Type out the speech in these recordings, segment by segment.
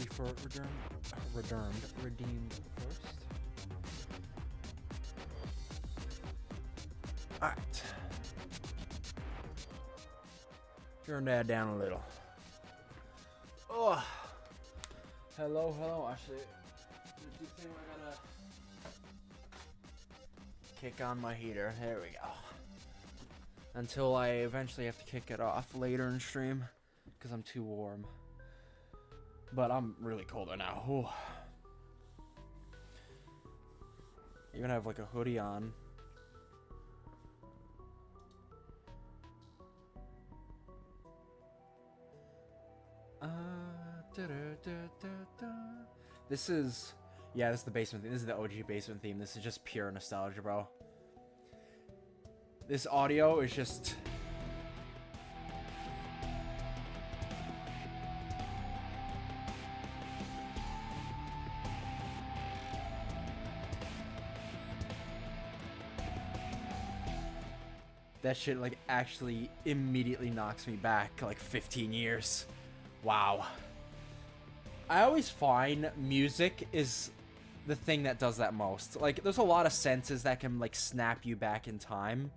currency for redeemed first. Alright. Turn that down a little. Oh. Hello. Actually, I think I gotta kick on my heater. There we go. Until I eventually have to kick it off later in stream, because I'm too warm. But I'm really colder now. Ooh. Even have like a hoodie on. This is, yeah, this is the basement theme. This is the OG basement theme. This is just pure nostalgia, bro. This audio is just... That shit, like, actually immediately knocks me back, like, 15 years. Wow. I always find music is the thing that does that most. Like, there's a lot of senses that can, like, snap you back in time.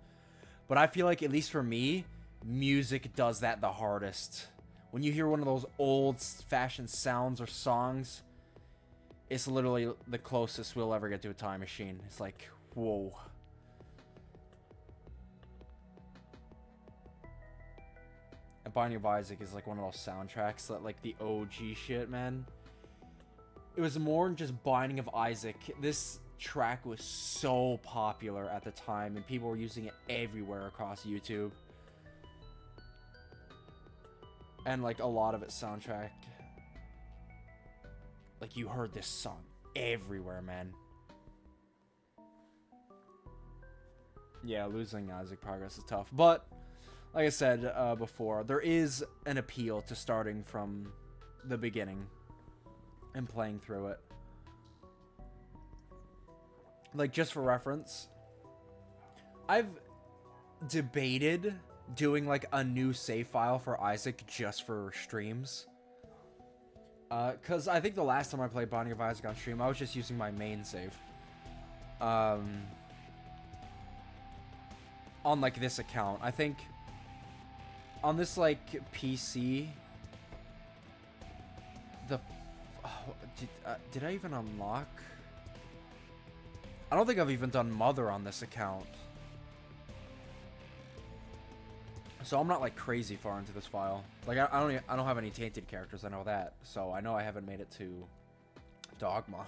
But I feel like, at least for me, music does that the hardest. When you hear one of those old-fashioned sounds or songs, it's literally the closest we'll ever get to a time machine. It's like, whoa. And Binding of Isaac is like one of those soundtracks that, like, the OG shit, man. It was more than just Binding of Isaac. This track was so popular at the time, and people were using it everywhere across YouTube. And, like, a lot of it soundtrack. Like, you heard this song everywhere, man. Yeah, losing Isaac Progress is tough. But, like I said before, there is an appeal to starting from the beginning and playing through it. Like, just for reference, I've debated doing, like, a new save file for Isaac just for streams. Because I think the last time I played Binding of Isaac on stream, I was just using my main save. On, like, this account. I think on this, like, PC, did I even unlock? I don't think I've even done Mother on this account. So I'm not, like, crazy far into this file. Like, I don't have any tainted characters, I know that. So I know I haven't made it to Dogma.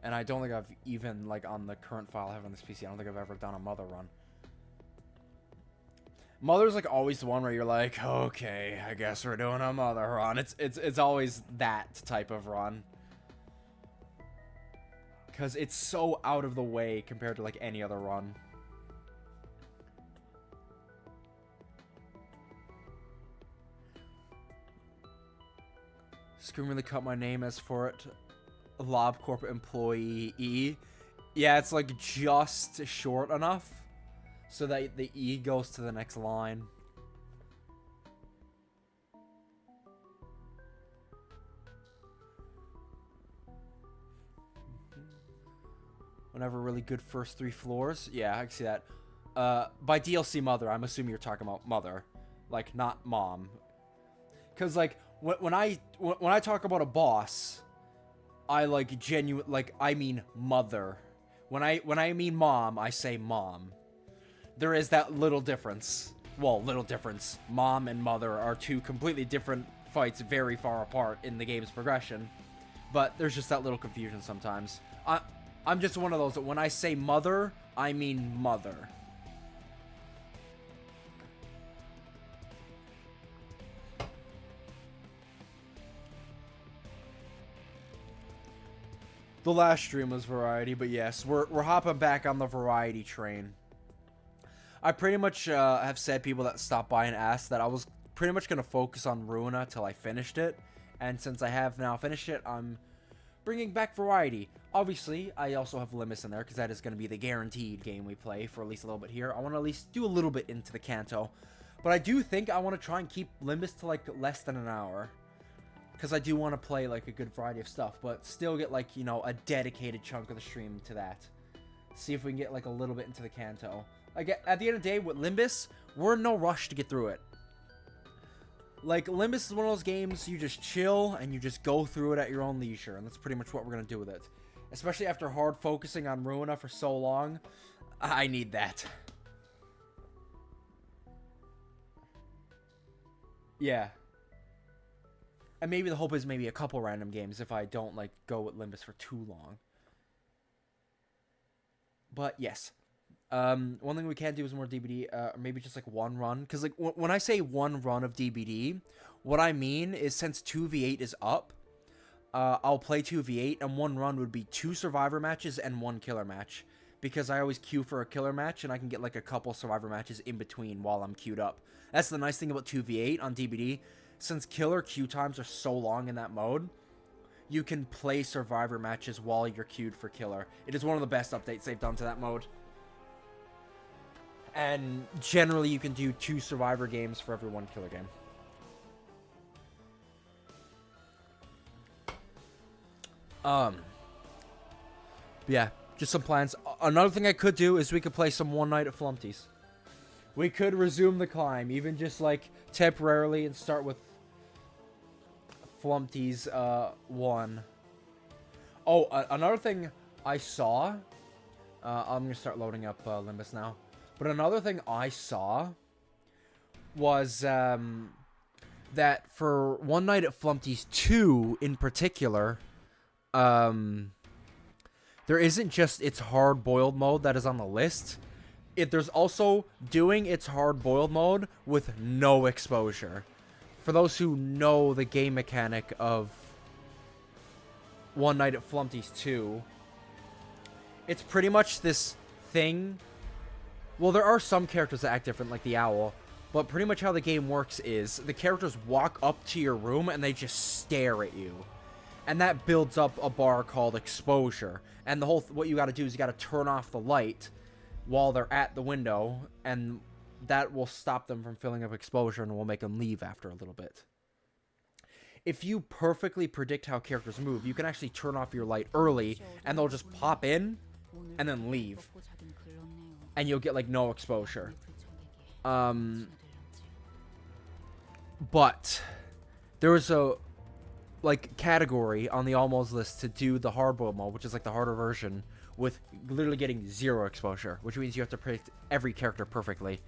And I don't think I've even, like, on the current file I have on this PC, I don't think I've ever done a Mother run. Mother's, like, always the one where you're like, okay, I guess we're doing a Mother run. It's always that type of run. Because it's so out of the way compared to, like, any other run. Screamingly cut my name as for it. LobCorp employee E. Yeah, it's, like, just short enough so that the E goes to the next line. Whenever really good first 3 floors. Yeah, I can see that. By DLC Mother, I'm assuming you're talking about Mother. Like, not Mom. Because, like, when I talk about a boss, I, like, I mean Mother. When I mean Mom, I say Mom. There is that little difference. Well, little difference. Mom and Mother are 2 completely different fights very far apart in the game's progression. But there's just that little confusion sometimes. I'm just one of those that when I say Mother, I mean Mother. The last stream was variety, but yes, we're hopping back on the variety train. I pretty much have said people that stopped by and asked that I was pretty much going to focus on Ruina till I finished it. And since I have now finished it, I'm bringing back variety. Obviously, I also have Limbus in there because that is going to be the guaranteed game we play for at least a little bit here. I want to at least do a little bit into the Canto. But I do think I want to try and keep Limbus to, like, less than an hour. because I do want to play like a good variety of stuff, but still get like, you know, a dedicated chunk of the stream to that. See if we can get like a little bit into the Canto. Like at the end of the day, with Limbus, we're in no rush to get through it. Like, Limbus is one of those games you just chill and you just go through it at your own leisure, and that's pretty much what we're gonna do with it. Especially after hard focusing on Ruina for so long, I need that. Yeah. And maybe the hope is maybe a couple random games if I don't, like, go with Limbus for too long. But, yes. One thing we can do is more DBD, or maybe just, like, one run. Because, like, when I say one run of DBD, what I mean is since 2v8 is up, I'll play 2v8, and one run would be 2 Survivor matches and 1 killer match. Because I always queue for a killer match, and I can get, like, a couple Survivor matches in between while I'm queued up. That's the nice thing about 2v8 on DBD. Since killer queue times are so long in that mode, you can play Survivor matches while you're queued for killer. It is one of the best updates they've done to that mode. And generally, you can do 2 Survivor games for every 1 killer game. Yeah, just some plans. Another thing I could do is we could play some One Night at Flumpty's. We could resume the climb, even just like temporarily, and start with Flumpty's 1. Oh, another thing I saw. I'm gonna start loading up Limbus now. But another thing I saw was that for One Night at Flumpty's 2 in particular, there isn't just its hard-boiled mode that is on the list. There's also doing its hard-boiled mode with no exposure. For those who know the game mechanic of One Night at Flumpty's 2, it's pretty much this thing. Well, there are some characters that act different, like the owl, but pretty much how the game works is the characters walk up to your room and they just stare at you. And that builds up a bar called exposure. And the whole what you got to do is you got to turn off the light while they're at the window, and that will stop them from filling up exposure and will make them leave after a little bit. If you perfectly predict how characters move, you can actually turn off your light early, and they'll just pop in and then leave. And you'll get, like, no exposure. But there was a, like, category on the almost list to do the hard-boiled mode, which is, like, the harder version, with literally getting 0 exposure, which means you have to predict every character perfectly.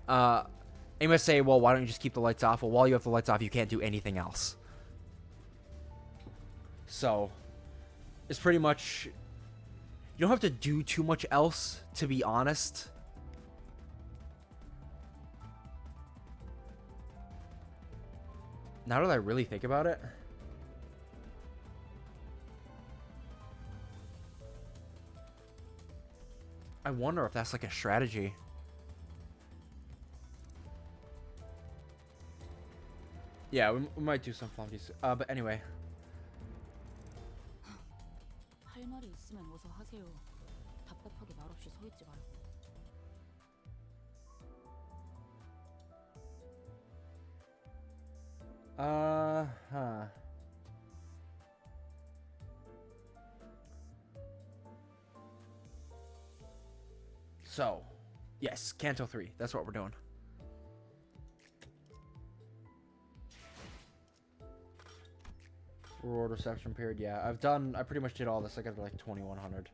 You must say, well, why don't you just keep the lights off? Well, while you have the lights off, you can't do anything else. So, it's pretty much... You don't have to do too much else, to be honest. Now that I really think about it... I wonder if that's like a strategy. Yeah, we might do some flunkies. But anyway. So, yes, Canto 3. That's what we're doing. Reward reception period, yeah. I pretty much did all this. I got to like 2100.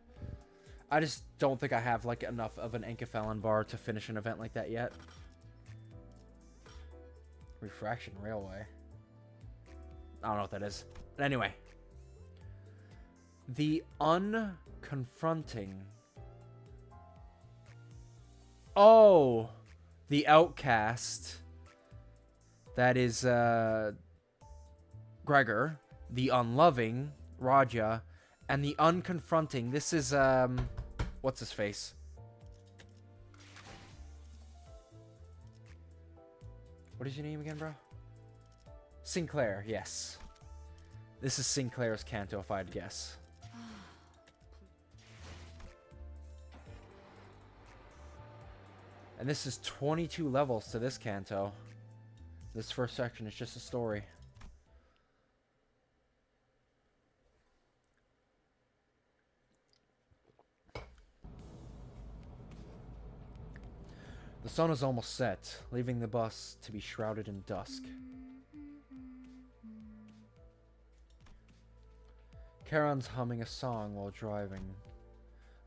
I just don't think I have like enough of an Enkefelon bar to finish an event like that yet. Refraction Railway. I don't know what that is. But anyway. The unconfronting... Oh! The outcast. That is, Gregor. The unloving, Raja. And the unconfronting. This is, what's his face? What is your name again, bro? Sinclair, yes. This is Sinclair's Canto, if I'd guess. And this is 22 levels to this Canto. This first section is just a story. The sun is almost set, leaving the bus to be shrouded in dusk. Charon's humming a song while driving.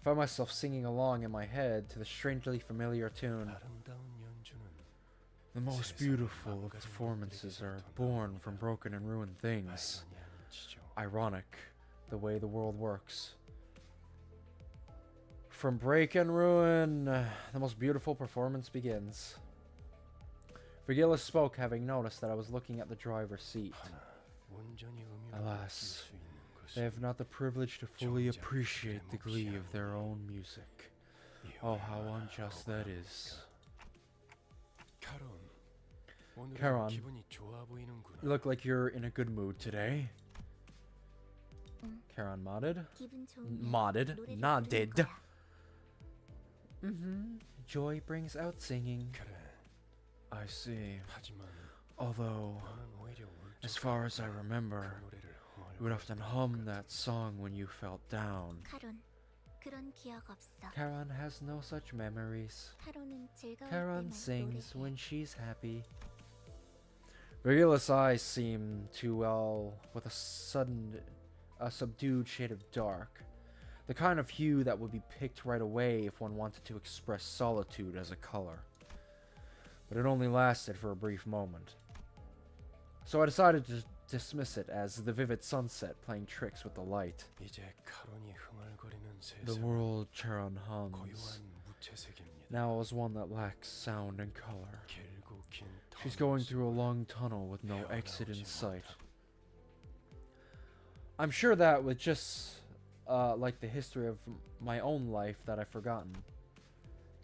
I find myself singing along in my head to the strangely familiar tune. The most beautiful of performances are born from broken and ruined things. Ironic, the way the world works. From break and ruin, the most beautiful performance begins. Vergilius spoke, having noticed that I was looking at the driver's seat. Alas, they have not the privilege to fully appreciate the glee of their own music. Oh, how unjust that is. Charon, you look like you're in a good mood today. Charon nodded. Nodded. Joy brings out singing. I see. Although, as far as I remember, you would often hum that song when you felt down. Charon has no such memories. Charon sings when she's happy. Vergilius' eyes seem to well with a subdued shade of dark. The kind of hue that would be picked right away if one wanted to express solitude as a color. But it only lasted for a brief moment. So I decided to dismiss it as the vivid sunset playing tricks with the light. The world Charon hums now is one that lacks sound and color. She's going through a long tunnel with no exit in sight. I'm sure that with just like the history of my own life that I've forgotten,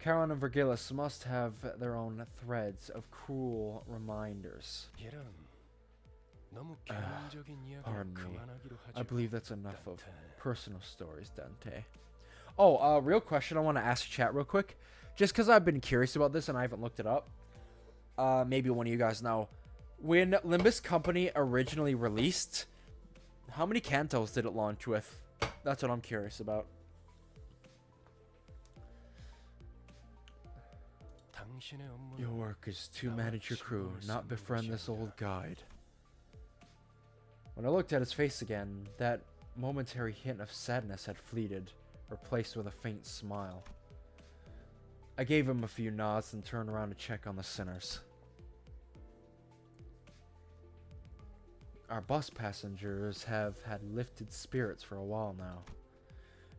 Charon and Vergilius must have their own threads of cruel reminders. Pardon me. I believe that's enough of personal stories, Dante. Oh, real question I want to ask chat real quick. Just because I've been curious about this and I haven't looked it up. Maybe one of you guys know. When Limbus Company originally released, how many cantos did it launch with? That's what I'm curious about. Your work is to manage your crew, not befriend this old guide. When I looked at his face again, that momentary hint of sadness had fleeted, replaced with a faint smile. I gave him a few nods and turned around to check on the sinners. Our bus passengers have had lifted spirits for a while now.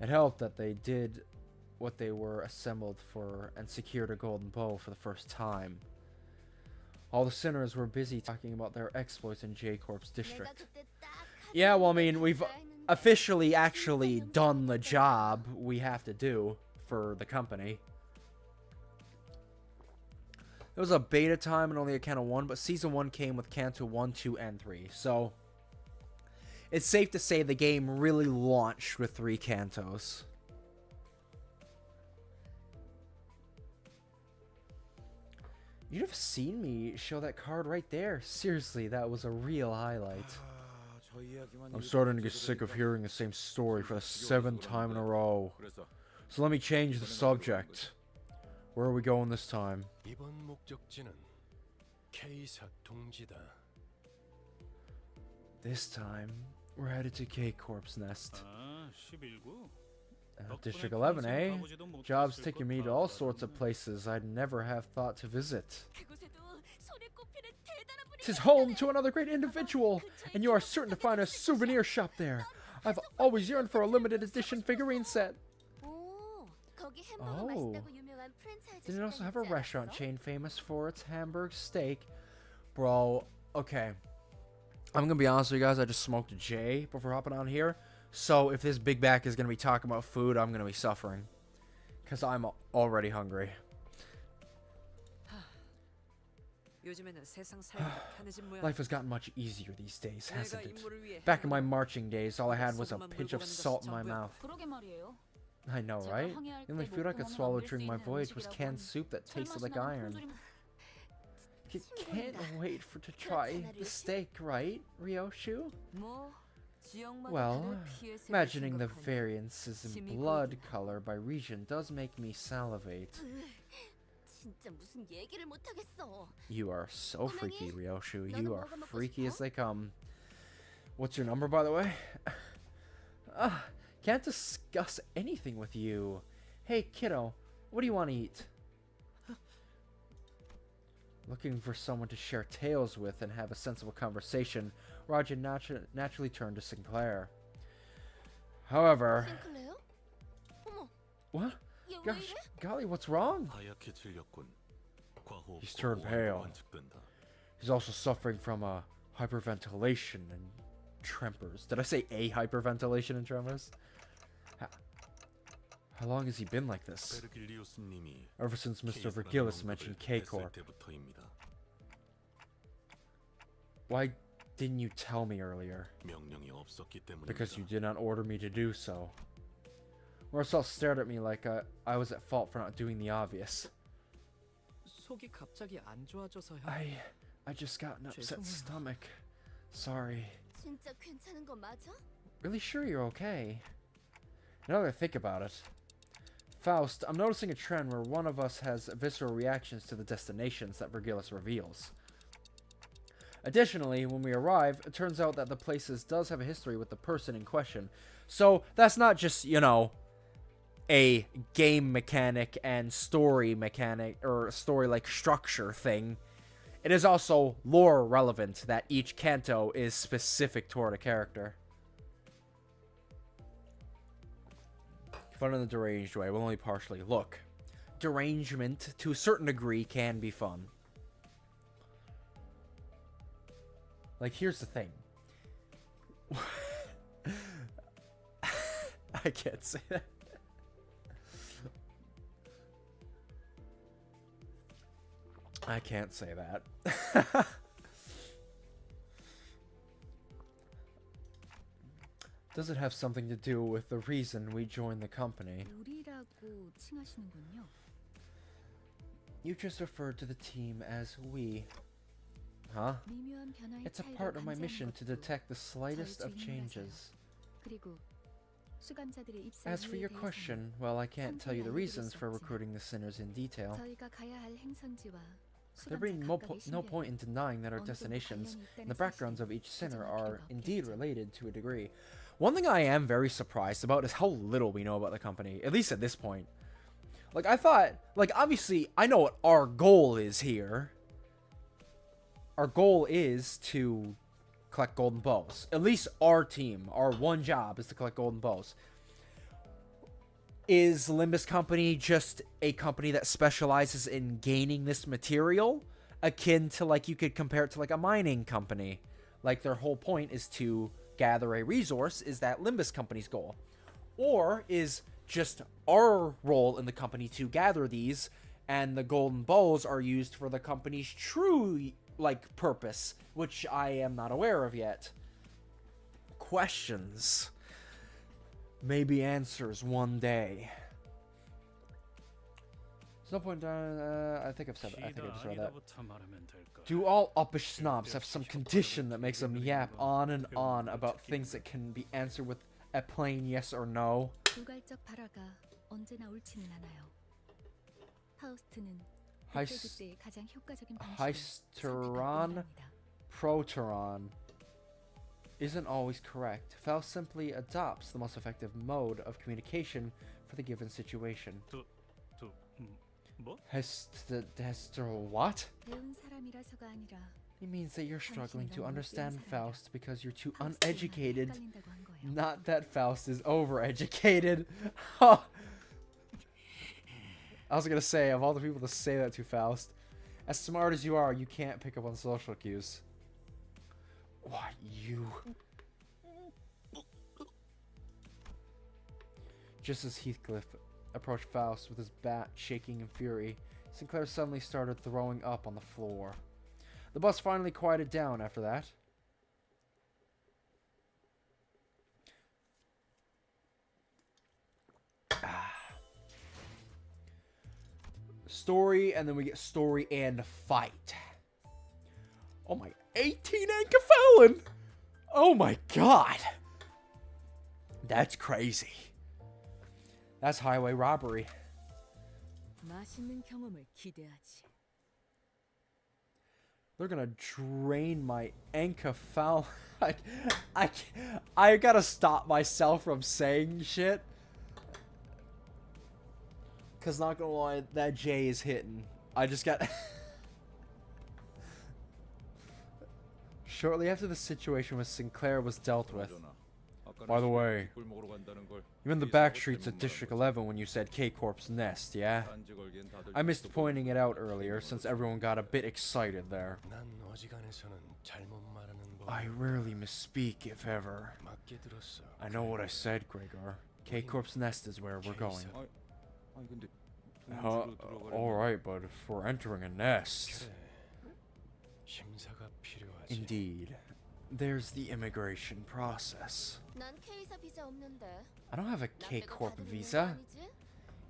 It helped that they did what they were assembled for and secured a golden bow for the first time. All the sinners were busy talking about their exploits in J-Corp's district. Yeah, well, I mean, we've officially actually done the job we have to do for the company. It was a beta time and only a Canto 1, but Season 1 came with Canto 1, 2, and 3. So, it's safe to say the game really launched with 3 Cantos. You'd have seen me show that card right there. Seriously, that was a real highlight. I'm starting to get sick of hearing the same story for the 7th time in a row. So let me change the subject. Where are we going this time? This time, we're headed to K-Corp's nest. District 11, eh? Jobs taking me to all sorts of places I'd never have thought to visit. 'Tis home to another great individual, and you are certain to find a souvenir shop there. I've always yearned for a limited edition figurine set. Oh. Did it also have a restaurant chain famous for its Hamburg steak? Bro, okay. I'm gonna be honest with you guys, I just smoked a J before hopping on here. So if this big back is gonna be talking about food, I'm gonna be suffering. Because I'm already hungry. Life has gotten much easier these days, hasn't it? Back in my marching days, all I had was a pinch of salt in my mouth. I know, right? The only food I could swallow during my voyage was canned soup that tasted like iron. Can't wait to try the steak, right, Ryoshu? Well, imagining the variances in blood color by region does make me salivate. You are so freaky, Ryoshu. You are freaky as they come. What's your number, by the way? Can't discuss anything with you. Hey, kiddo, what do you want to eat? Looking for someone to share tales with and have a sensible conversation, Roger naturally turned to Sinclair. However... What? Gosh, golly, what's wrong? He's turned pale. He's also suffering from a hyperventilation and tremors. Did I say a hyperventilation and tremors? How long has he been like this? Ever since Mr. Vergilius mentioned K-Corp. Why didn't you tell me earlier? Because you did not order me to do so. Marcel stared at me like I was at fault for not doing the obvious. I just got an upset stomach. Sorry. Really sure you're okay? Now that I think about it. Faust, I'm noticing a trend where one of us has visceral reactions to the destinations that Vergilius reveals. Additionally, when we arrive, it turns out that the places does have a history with the person in question. So, that's not just, you know, a game mechanic and story mechanic, or story-like structure thing. It is also lore relevant that each canto is specific toward a character. Fun in the deranged way, well, only partially. Look, derangement, to a certain degree, can be fun. Like, here's the thing. I can't say that. I can't say that. Does it have something to do with the reason we joined the company? You just referred to the team as we. Huh? It's a part of my mission to detect the slightest of changes. As for your question, well, I can't tell you the reasons for recruiting the sinners in detail. There'd be no point in denying that our destinations and the backgrounds of each sinner are indeed related to a degree. One thing I am very surprised about is how little we know about the company, at least at this point. Like, I thought, like, obviously, I know what our goal is here. Our goal is to collect golden bows. At least our team, our one job is to collect golden bows. Is Limbus Company just a company that specializes in gaining this material? Akin to, like, you could compare it to, like, a mining company. Like, their whole point is to gather a resource. Is that Limbus Company's goal? Or is just our role in the company to gather these, and the golden bows are used for the company's true, like, purpose, which I am not aware of yet. Questions. Maybe answers one day. There's no point. I think I've said that. I think I just read that. Do all uppish snobs have some condition that makes them yap on and on about things that can be answered with a plain yes or no? Hysteron Proteron isn't always correct. Faust simply adopts the most effective mode of communication for the given situation. Hester what? He means that you're struggling to understand Faust because you're too uneducated. Not that Faust is overeducated. I was gonna say, of all the people to say that to Faust, as smart as you are, you can't pick up on social cues. What, you? Just as Heathcliff approached Faust with his bat shaking in fury, Sinclair suddenly started throwing up on the floor. The bus finally quieted down after that. Story, and then we get story and fight. Oh my, 18 Anchophalon! Oh my god! That's crazy. That's highway robbery. 맛있는 경험을 기대하지. They're gonna drain my encephal. I gotta stop myself from saying shit. Cause not gonna lie, that J is hitting. I just got. Shortly after the situation with Sinclair was dealt with. By the way, you're in the back streets of District 11 when you said K-Corp's nest, yeah? I missed pointing it out earlier since everyone got a bit excited there. I rarely misspeak, if ever. I know what I said, Gregor. K-Corp's nest is where we're going. Alright, but if we're entering a nest... Indeed. There's the immigration process. I don't have a K-Corp visa.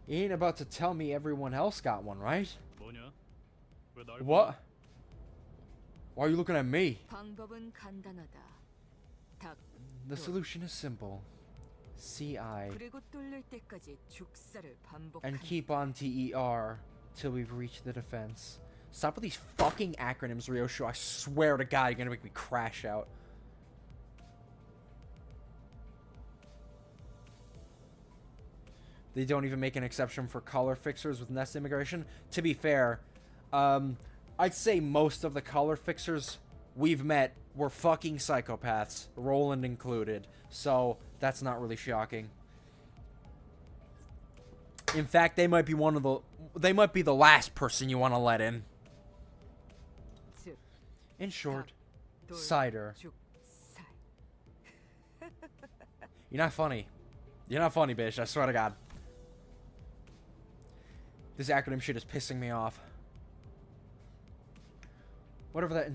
You ain't about to tell me everyone else got one, right? What? Why are you looking at me? The solution is simple. CI. And keep on TER till we've reached the defense. Stop with these fucking acronyms, Ryoshu. I swear to God, you're gonna make me crash out. They don't even make an exception for color fixers with nest immigration. To be fair, I'd say most of the color fixers we've met were fucking psychopaths, Roland included. So that's not really shocking. In fact, they might be the last person you want to let in. In short, cider. You're not funny. You're not funny, bitch. I swear to God. This acronym shit is pissing me off. Whatever that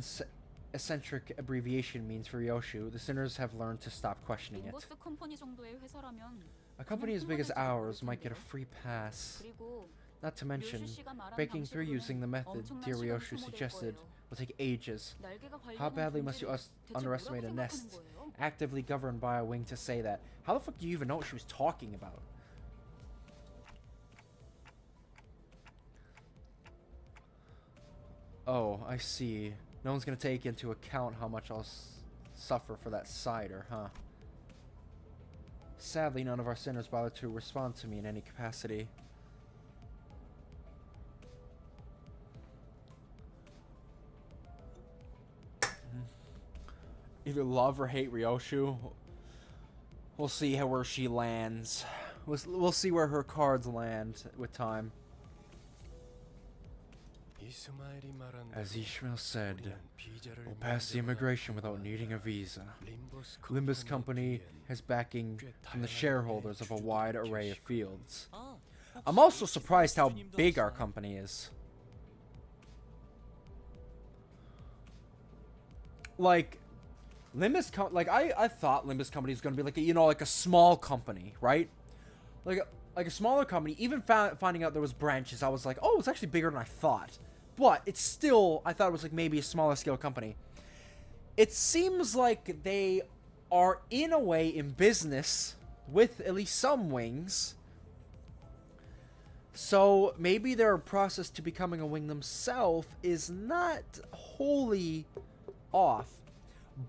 eccentric abbreviation means for Yoshu, the sinners have learned to stop questioning it. A company as big as ours might get a free pass. Not to mention, breaking through using the method dear Ryoshu suggested will take ages. How badly must you underestimate a nest actively governed by a wing to say that? How the fuck do you even know what she was talking about? Oh, I see. No one's gonna take into account how much I'll suffer for that cider, huh? Sadly, none of our sinners bothered to respond to me in any capacity. Either love or hate Ryoshu. We'll see where she lands. We'll see where her cards land with time. As Ishmael said, we'll pass the immigration without needing a visa. Limbus Company has backing from the shareholders of a wide array of fields. I'm also surprised how big our company is. Like, I thought Limbus Company was gonna be like a, like a small company, right? Like a smaller company. Even finding out there was branches, I was like, oh, it's actually bigger than I thought. But it's still, I thought it was like maybe a smaller scale company. It seems like they are in a way in business with at least some wings. So maybe their process to becoming a wing themselves is not wholly off.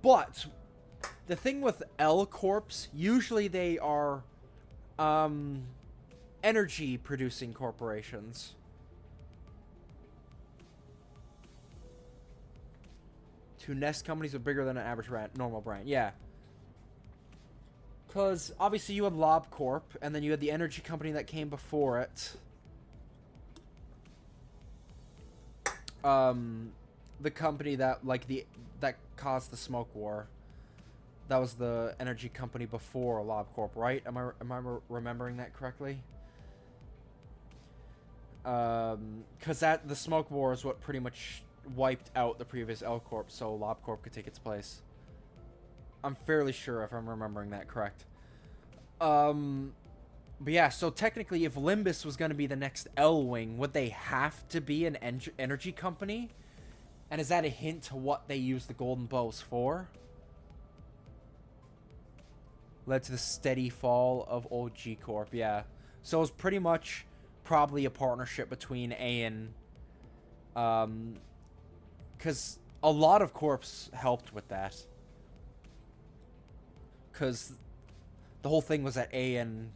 But the thing with L Corps, usually they are energy producing corporations. Two nest companies are bigger than an average normal brand. Yeah. Because obviously you had Lob Corp, and then you had the energy company that came before it. The company that that caused the smoke war. That was the energy company before Lob Corp, right? Am I remembering that correctly? Because the smoke war is what pretty much wiped out the previous L Corp, so Lob Corp could take its place. I'm fairly sure if I'm remembering that correct. But yeah, so technically, if Limbus was going to be the next L wing, would they have to be an energy company? And is that a hint to what they use the golden bows for? Led to the steady fall of old G Corp, yeah. So it was pretty much probably a partnership between A and because a lot of corps helped with that. Because the whole thing was that Ayan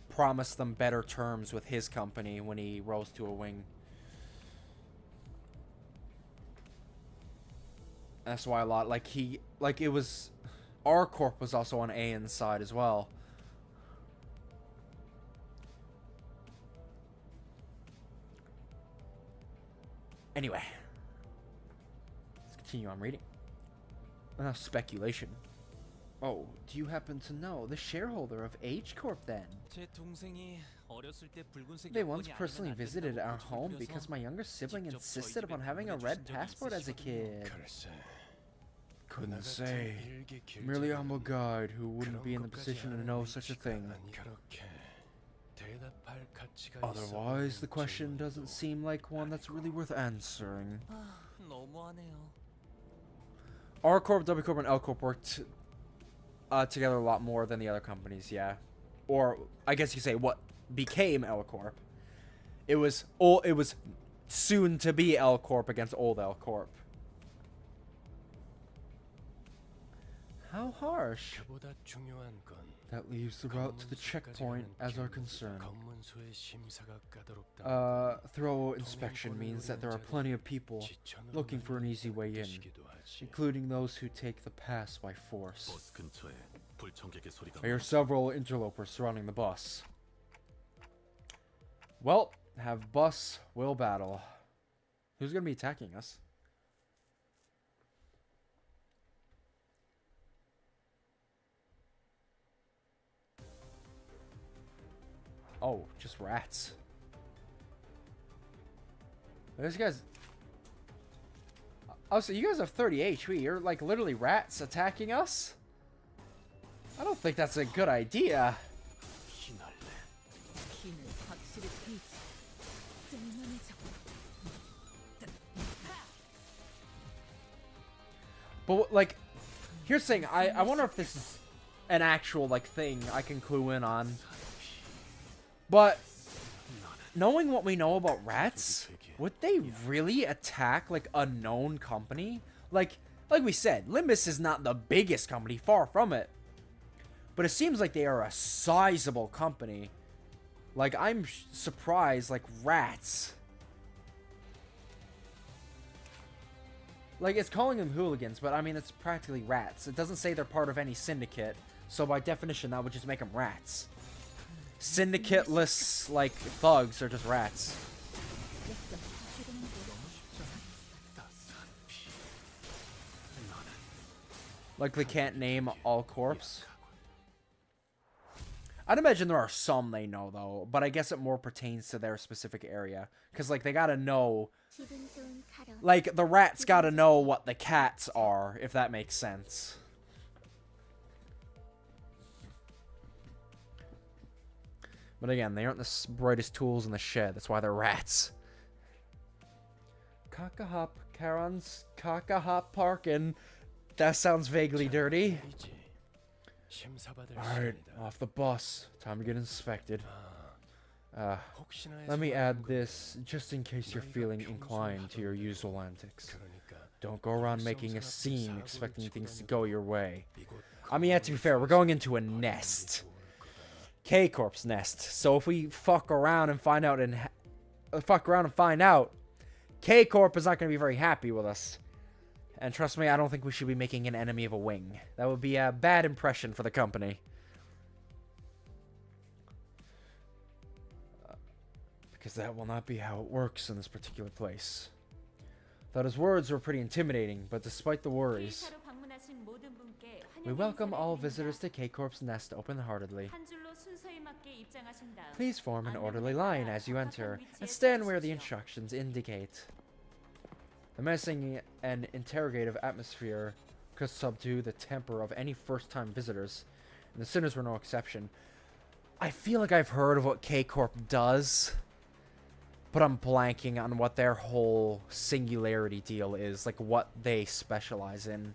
promised them better terms with his company when he rose to a wing. That's why a lot, it was, our corp was also on Ayan's side as well. Anyway, let's continue on reading. Speculation. Oh, do you happen to know the shareholder of H Corp then? They once personally visited our home because my younger sibling insisted upon having a red passport as a kid. Couldn't say. Merely a humble guide who wouldn't be in the position to know such a thing. Otherwise, the question doesn't seem like one that's really worth answering. R Corp, W Corp, and L Corp worked together a lot more than the other companies, yeah. Or I guess you could say what became L Corp. It was soon to be L Corp against old L Corp. How harsh. That leaves the route to the checkpoint as our concern. Thorough inspection means that there are plenty of people looking for an easy way in, including those who take the pass by force. I hear several interlopers surrounding the bus. Well, have bus will battle. Who's gonna be attacking us? Oh, just rats. These guys... Oh, so you guys have 30 HP. You're like literally rats attacking us? I don't think that's a good idea. But like, here's the thing. I wonder if this is an actual like thing I can clue in on. But knowing what we know about rats, would they really attack like a known company? Like we said, Limbus is not the biggest company, far from it. But it seems like they are a sizable company. Like, I'm surprised, like, rats. Like, it's calling them hooligans, but I mean, it's practically rats. It doesn't say they're part of any syndicate, so by definition, that would just make them rats. Syndicate-less, like, thugs are just rats. Like, they can't name all corps. I'd imagine there are some they know, though, but I guess it more pertains to their specific area. Because, like, they gotta know... Like, the rats gotta know what the cats are, if that makes sense. But again, they aren't the brightest tools in the shed. That's why they're rats. Kakahop, Karon's Kakahop Parkin. That sounds vaguely dirty. Alright, off the bus. Time to get inspected. Let me add this, just in case you're feeling inclined to your usual antics. Don't go around making a scene expecting things to go your way. I mean, yeah, to be fair, we're going into a nest. K-Corp's nest. So if we fuck around and find out K-Corp is not going to be very happy with us. And trust me, I don't think we should be making an enemy of a wing. That would be a bad impression for the company. Because that will not be how it works in this particular place. Thought his words were pretty intimidating, but despite the worries, we welcome all visitors to K-Corp's nest open-heartedly. Please form an orderly line as you enter, and stand where the instructions indicate. The menacing and interrogative atmosphere could subdue the temper of any first-time visitors, and the sinners were no exception. I feel like I've heard of what K-Corp does, but I'm blanking on what their whole singularity deal is, like what they specialize in.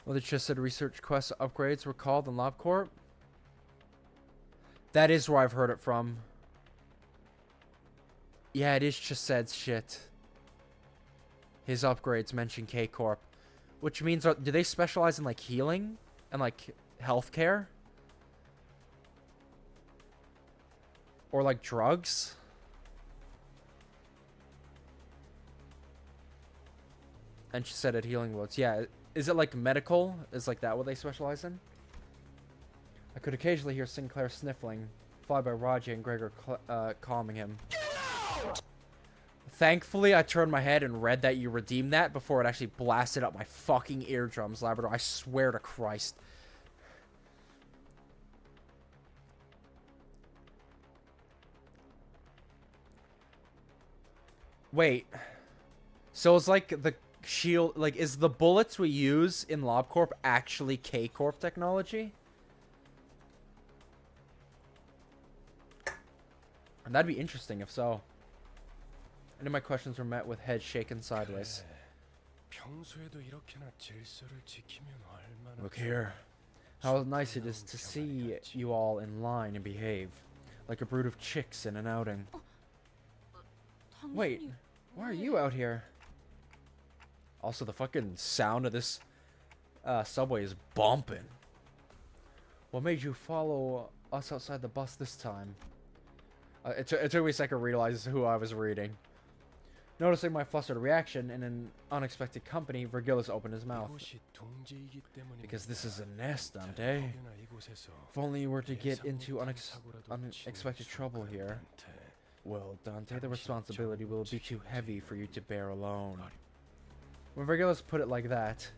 Well, the just said research quest upgrades were called in LabCorp. That is where I've heard it from. Yeah, it is just said shit. His upgrades mention K-Corp. Which means, do they specialize in, like, healing? And, like, healthcare? Or, like, drugs? And she said it healing wounds. Yeah, is it, like, medical? Is, like, that what they specialize in? I could occasionally hear Sinclair sniffling, followed by Raji and Gregor calming him. Thankfully, I turned my head and read that you redeemed that before it actually blasted up my fucking eardrums, Labrador. I swear to Christ. Wait. So it's like the shield... Like, is the bullets we use in LobCorp actually K-Corp technology? And that'd be interesting if so. Any of my questions were met with heads shaken sideways. Look here. How nice it is to see you all in line and behave. Like a brood of chicks in an outing. Wait, why are you out here? Also, the fucking sound of this subway is bumping. What made you follow us outside the bus this time? It took me a second to realize who I was reading. Noticing my flustered reaction in an unexpected company, Virgilius opened his mouth. Because this is a nest, Dante. If only you were to get into unexpected trouble here. Well, Dante, the responsibility will be too heavy for you to bear alone. When Virgilius put it like that,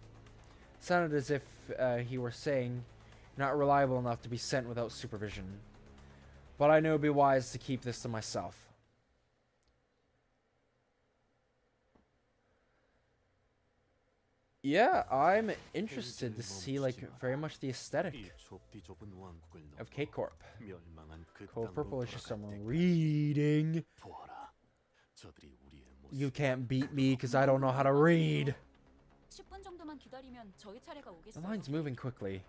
it sounded as if he were saying, not reliable enough to be sent without supervision. But I knew it would be wise to keep this to myself. Yeah, I'm interested to see, like, very much the aesthetic of K-Corp. Cold Purple is just some reading. You can't beat me because I don't know how to read. The line's moving quickly.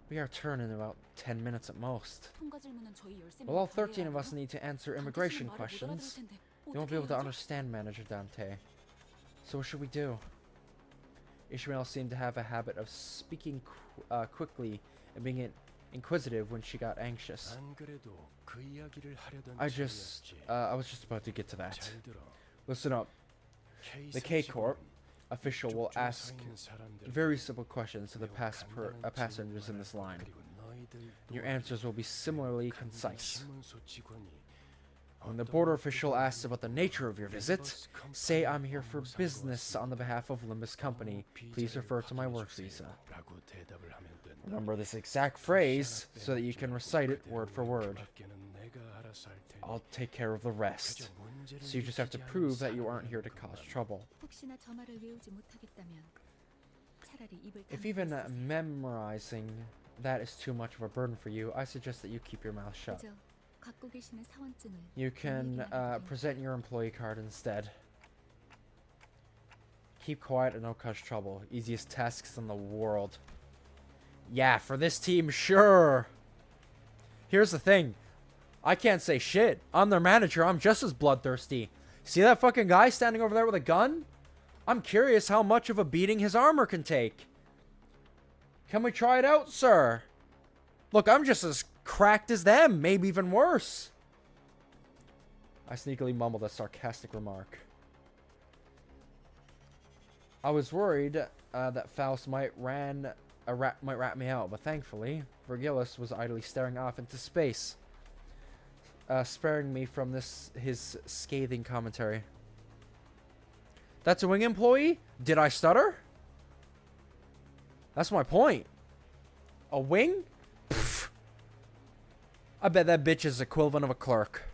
We are turning in about 10 minutes at most. Well, all 13 of us need to answer immigration questions. They won't be able to understand Manager Dante. So what should we do? Ishmael seemed to have a habit of speaking quickly and being inquisitive when she got anxious. I was just about to get to that. Listen up. The K-Corp official will ask very simple questions to the passengers in this line. Your answers will be similarly concise. When the border official asks about the nature of your visit, say I'm here for business on the behalf of Limbus Company. Please refer to my work visa. Remember this exact phrase so that you can recite it word for word. I'll take care of the rest. So you just have to prove that you aren't here to cause trouble. If even memorizing that is too much of a burden for you, I suggest that you keep your mouth shut. You can present your employee card instead. Keep quiet and don't cause trouble. Easiest tasks in the world. Yeah, for this team, sure. Here's the thing. I can't say shit. I'm their manager. I'm just as bloodthirsty. See that fucking guy standing over there with a gun? I'm curious how much of a beating his armor can take. Can we try it out, sir? Look, I'm just as cracked as them, maybe even worse. I sneakily mumbled a sarcastic remark. I was worried that Faust might rat me out, but thankfully, Virgilius was idly staring off into space, sparing me from his scathing commentary. That's a wing employee? Did I stutter? That's my point. A wing? Pfft. I bet that bitch is the equivalent of a clerk.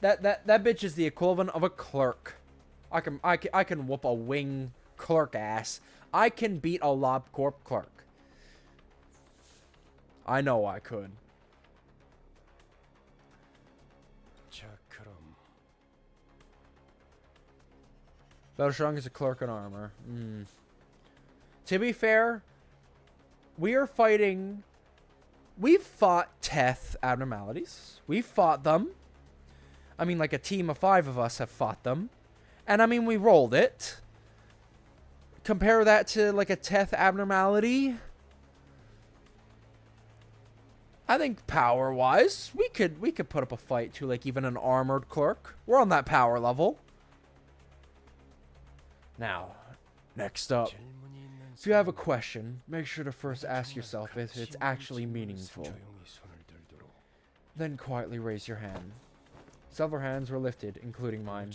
That bitch is the equivalent of a clerk. I can whoop a wing clerk ass. I can beat a LobCorp clerk. I know I could. About as strong as a clerk in armor. To be fair, we are fighting... We've fought Teth abnormalities. We've fought them. I mean, like a team of 5 of us have fought them. And I mean, we rolled it. Compare that to like a Teth abnormality. I think power-wise, we could put up a fight to like even an armored clerk. We're on that power level. Now, next up. If you have a question, make sure to first ask yourself if it's actually meaningful. Then quietly raise your hand. Several hands were lifted, including mine.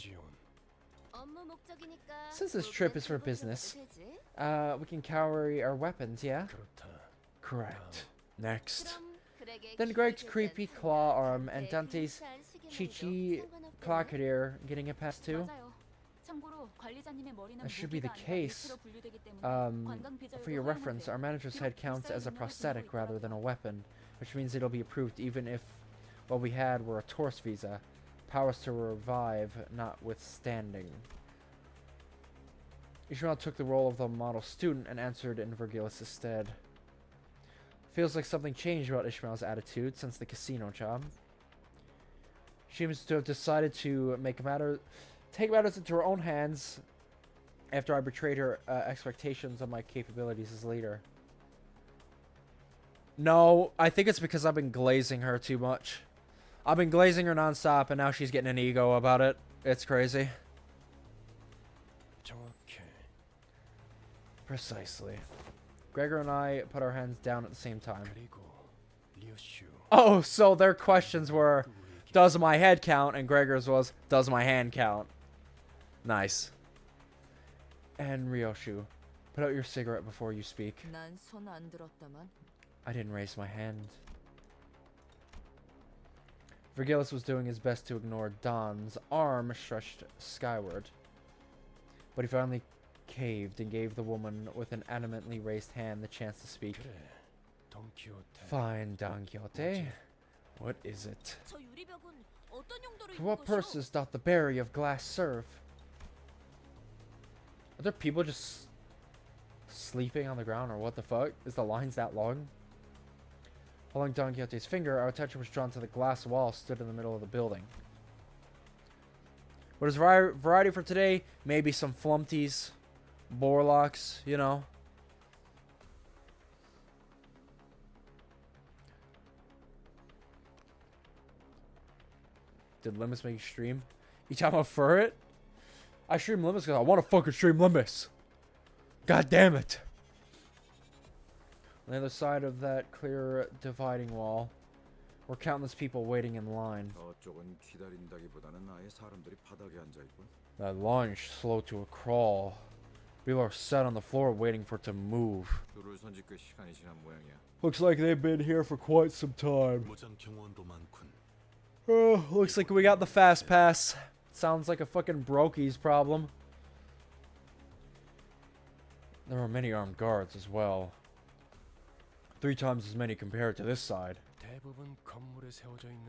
Since this trip is for business, we can carry our weapons, yeah? Correct. Next. Then Greg's creepy claw arm and Dante's Chichi Clacadir getting a pass too? That should be the case. For your reference, our manager's head counts as a prosthetic rather than a weapon, which means it'll be approved even if what we had were a tourist visa. Powers to revive, notwithstanding. Ishmael took the role of the model student and answered in Virgilius' stead. Feels like something changed about Ishmael's attitude since the casino job. She seems to have decided to take matters into her own hands after I betrayed her expectations of my capabilities as leader. No, I think it's because I've been glazing her too much. I've been glazing her nonstop, and now she's getting an ego about it. It's crazy. Precisely. Gregor and I put our hands down at the same time. Oh, so their questions were, does my head count? And Gregor's was, does my hand count? Nice. And Ryoshu, put out your cigarette before you speak. I didn't raise my hand. Virgilius was doing his best to ignore Don's arm stretched skyward. But he finally caved and gave the woman with an adamantly raised hand the chance to speak. Fine, Don Quixote. What is it? For what purposes doth the barrier of glass serve? Are there people just sleeping on the ground, or what the fuck? Is the lines that long? Following Don Quixote's finger, our attention was drawn to the glass wall stood in the middle of the building. What is variety for today? Maybe some flumpties, borlocks, you know. Did Limbus make you stream? You talking about Furret? I stream Limbus because I want to fucking stream Limbus. God damn it. On the other side of that clear dividing wall were countless people waiting in line. That line's slow to a crawl. People are sat on the floor waiting for it to move. Looks like they've been here for quite some time. Oh, looks like we got the fast pass. Sounds like a fucking brokie's problem. There are many armed guards as well. 3 times as many compared to this side.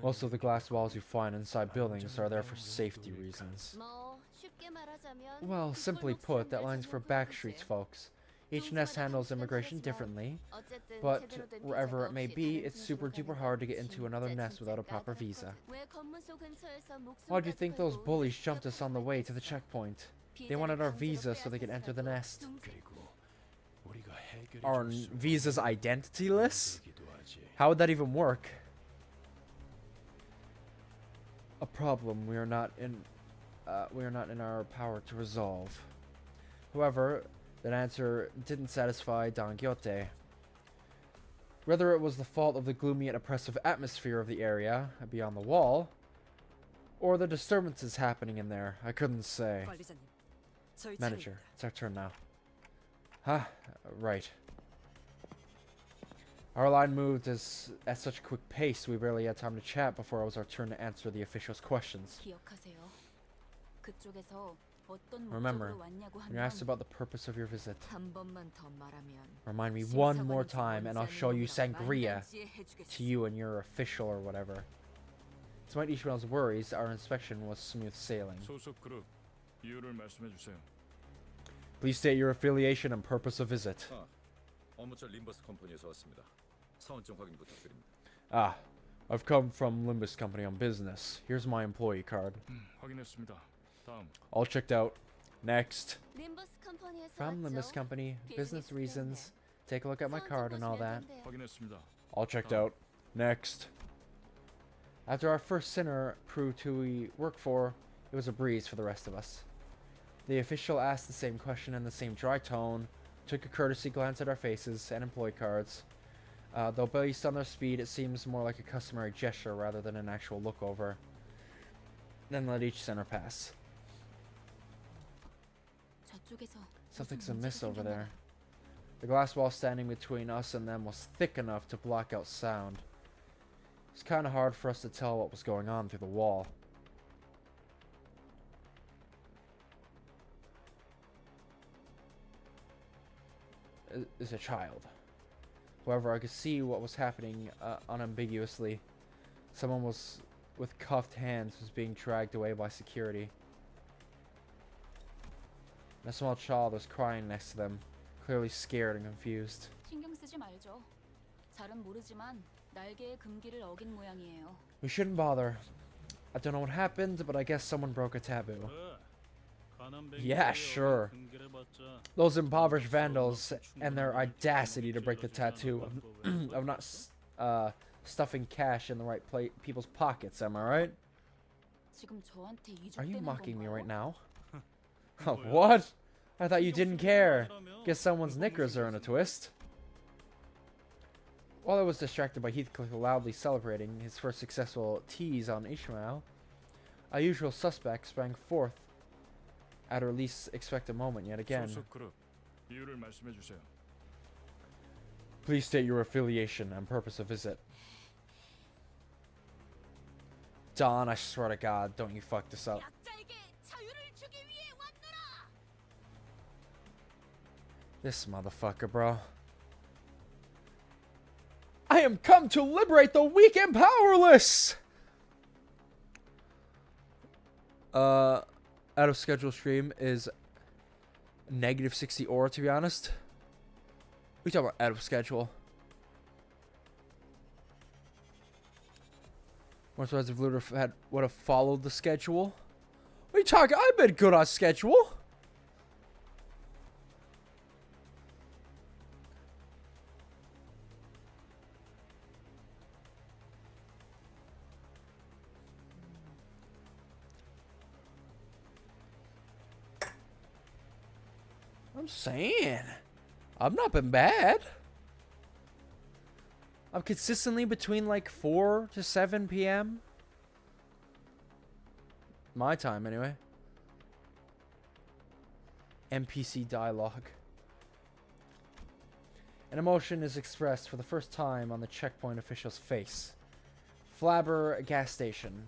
Most of the glass walls you find inside buildings are there for safety reasons. Well, simply put, that line's for backstreets folks. Each nest handles immigration differently, but wherever it may be, it's super duper hard to get into another nest without a proper visa. Why do you think those bullies jumped us on the way to the checkpoint? They wanted our visa so they could enter the nest. Our visa's identityless? How would that even work? A problem we are not in our power to resolve. However, that answer didn't satisfy Don Quixote. Whether it was the fault of the gloomy and oppressive atmosphere of the area beyond the wall, or the disturbances happening in there, I couldn't say. Manager, it's our turn now. Huh, right. Our line moved at such a quick pace we barely had time to chat before it was our turn to answer the official's questions. Remember, when you're asked about the purpose of your visit, remind me one more time and I'll show you sangria to you and your official or whatever. Despite Ishmael's worries, our inspection was smooth sailing. Please state your affiliation and purpose of visit. 업무처 림버스 컴퍼니에서 왔습니다. 사원증 확인 부탁드립니다. Ah, I've come from Limbus Company on business. Here's my employee card. 확인했습니다. 다음. All checked out. Next. 림버스 컴퍼니에서 From Limbus Company, business reasons. Take a look at my card and all that. 확인했습니다. All checked out. Next. After our first sinner proved who we work for, it was a breeze for the rest of us. The official asked the same question in the same dry tone, took a courtesy glance at our faces and employee cards. Though based on their speed, it seems more like a customary gesture rather than an actual look over. Then let each sinner pass. Something's amiss over there. The glass wall standing between us and them was thick enough to block out sound. It's kind of hard for us to tell what was going on through the wall. Is a child. However, I could see what was happening unambiguously. Someone was with cuffed hands was being dragged away by security. And a small child was crying next to them, clearly scared and confused. 신경 쓰지 말죠. 잘은 모르지만 날개의 금기를 어긴 모양이에요. We shouldn't bother. I don't know what happened, but I guess someone broke a taboo. Yeah, sure. Those impoverished vandals and their audacity to break the tattoo of not stuffing cash in the right people's pockets, am I right? Are you mocking me right now? What? I thought you didn't care. Guess someone's knickers are in a twist. While I was distracted by Heathcliff loudly celebrating his first successful tease on Ishmael, a usual suspect sprang forth at our least expected moment yet again. Please state your affiliation and purpose of visit. Don, I swear to God, don't you fuck this up. This motherfucker, bro. I am come to liberate the weak and powerless! Out of schedule stream is negative 60 ore, to be honest. We talking about out of schedule. Most of us would have followed the schedule. What are you talking? I've been good on schedule. I'm saying, I've not been bad. I'm consistently between like 4 to 7 p.m. My time, anyway. NPC dialogue. An emotion is expressed for the first time on the checkpoint official's face. Flabber gas station.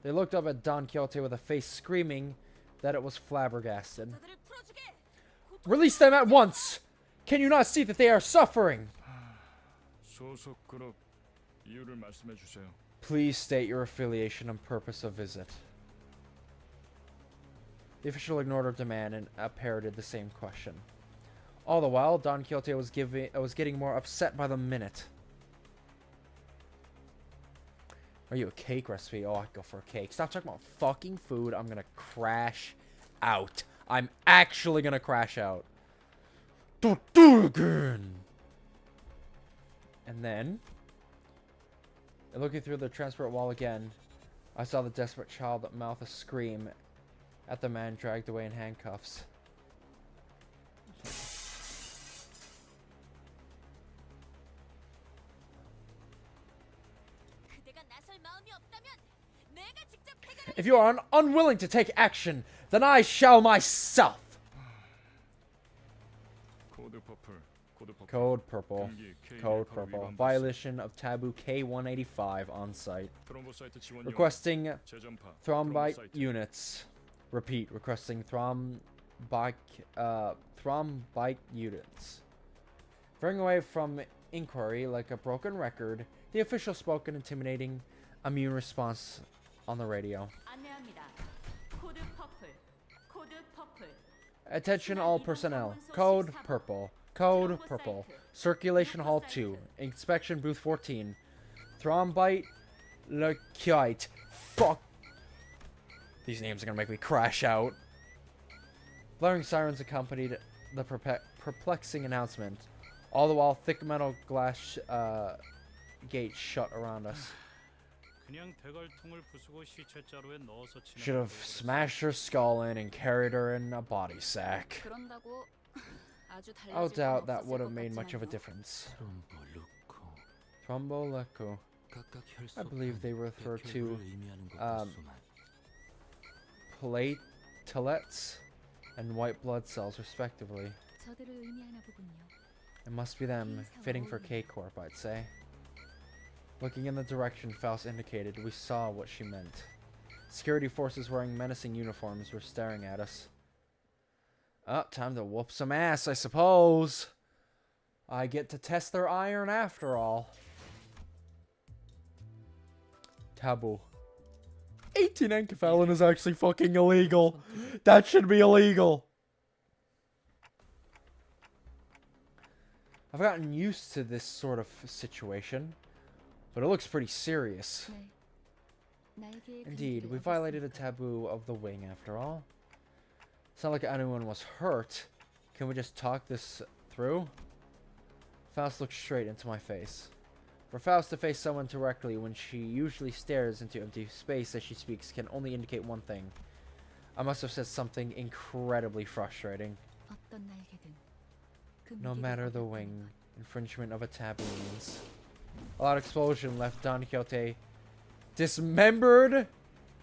They looked up at Don Quixote with a face screaming that it was flabbergasted. Release them at once! Can you not see that they are suffering? Please state your affiliation and purpose of visit. The official ignored our demand and parroted the same question. All the while, Don Quixote was getting more upset by the minute. Are you a cake recipe? Oh, I'd go for a cake. Stop talking about fucking food. I'm gonna crash out. I'm actually gonna crash out. And then, looking through the transport wall again, I saw the desperate child that mouthed a scream at the man dragged away in handcuffs. If you are unwilling to take action, then I shall myself. Code purple. Code purple. Violation of taboo K185 on site. Requesting thrombite units. Repeat. Requesting thrombite units. Veering away from inquiry like a broken record, the official spoke an intimidating immune response on the radio. Attention all personnel. Code purple. Code purple. Circulation hall 2. Inspection booth 14. Thrombite Leucite. Fuck. These names are gonna make me crash out. Blaring sirens accompanied the perplexing announcement. All the while, thick metal glass gates shut around us. Should have smashed her skull in and carried her in a body sack. 그런다고 아주 I 달라질 건 doubt that 없었을 would have 것 made much of a 같지만요. difference. Thromboleco. I believe they refer to platelets and white blood cells, respectively. 저들을 의미하나 보군요. It must be them, fitting for K-Corp, I'd say. Looking in the direction Faust indicated, we saw what she meant. Security forces wearing menacing uniforms were staring at us. Oh, time to whoop some ass, I suppose. I get to test their iron after all. Taboo. 18 enkephalin is actually fucking illegal. That should be illegal. I've gotten used to this sort of situation, but it looks pretty serious. 네. 날개의 Indeed, 근기를 we violated a 어겼으니까. taboo of the wing after all. It's not like anyone was hurt. Can we just talk this through? Faust looked straight into my face. For Faust to face someone directly when she usually stares into empty space as she speaks can only indicate one thing. I must have said something incredibly frustrating. 어떤 날개든 No 금기를 matter the 어겼다는 wing, 것. infringement of a taboo means. A loud explosion left Don Quixote dismembered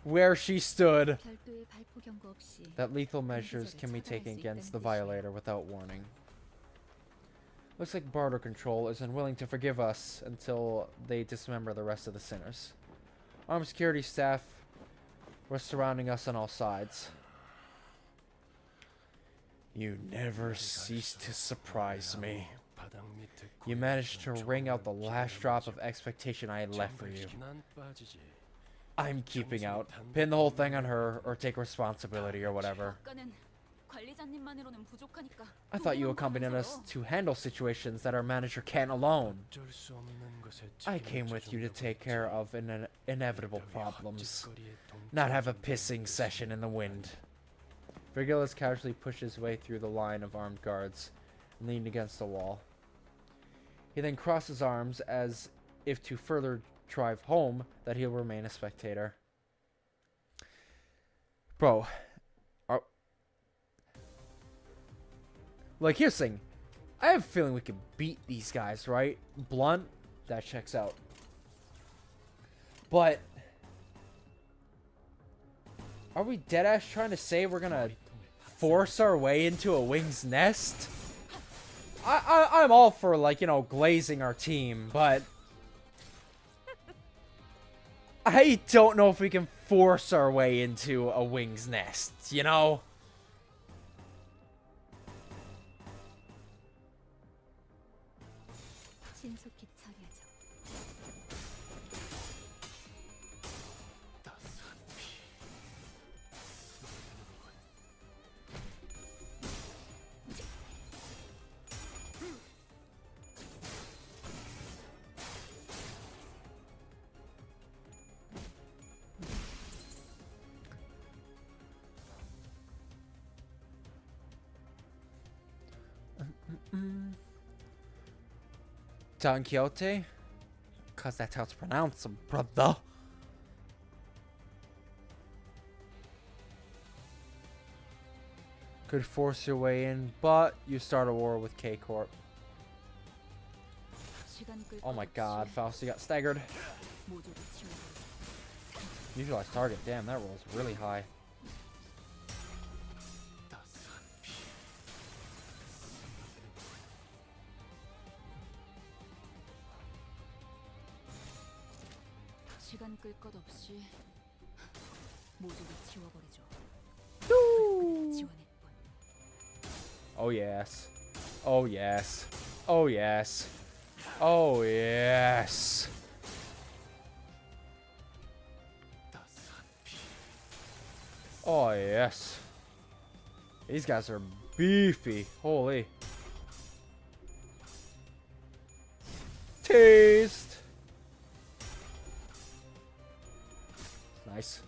where she stood. 별도의 발포 경고 없이 That lethal measures can be taken against the violator without warning. Looks like Barter Control is unwilling to forgive us until they dismember the rest of the sinners. Armed security staff were surrounding us on all sides. You never cease to surprise me. You managed to wring out the last drop of expectation I had left for you. I'm keeping out. Pin the whole thing on her or take responsibility or whatever. 아까는 관리자님만으로는 부족하니까. I thought you accompanied us to handle situations that our manager can't alone. I came with you to take care of inevitable problems, not have a pissing session in the wind. Virgilius casually pushed his way through the line of armed guards and leaned against the wall. He then crossed his arms as if to further drive home that he'll remain a spectator. Bro, like, here's the thing. I have a feeling we can beat these guys, right? Blunt, that checks out. But are we deadass trying to say we're gonna force our way into a wing's nest? I'm all for, like, you know, glazing our team, but I don't know if we can force our way into a wing's nest, you know? 신속히 처리하죠. Don Quixote? Cause that's how it's pronounced, brother. Could force your way in, but you start a war with K-Corp. 시간 끌 Oh my 것 god, 없이 Faust, you got staggered. 모조리 치워버리죠. Neutralize target. Damn, that roll's really high. 시간 끌 것 없이 모조리 치워버리죠. 지원일 뿐. Oh yes. Oh yes. Oh yes. Oh yes. Oh yes. These guys are beefy. Holy. Taste. Nice.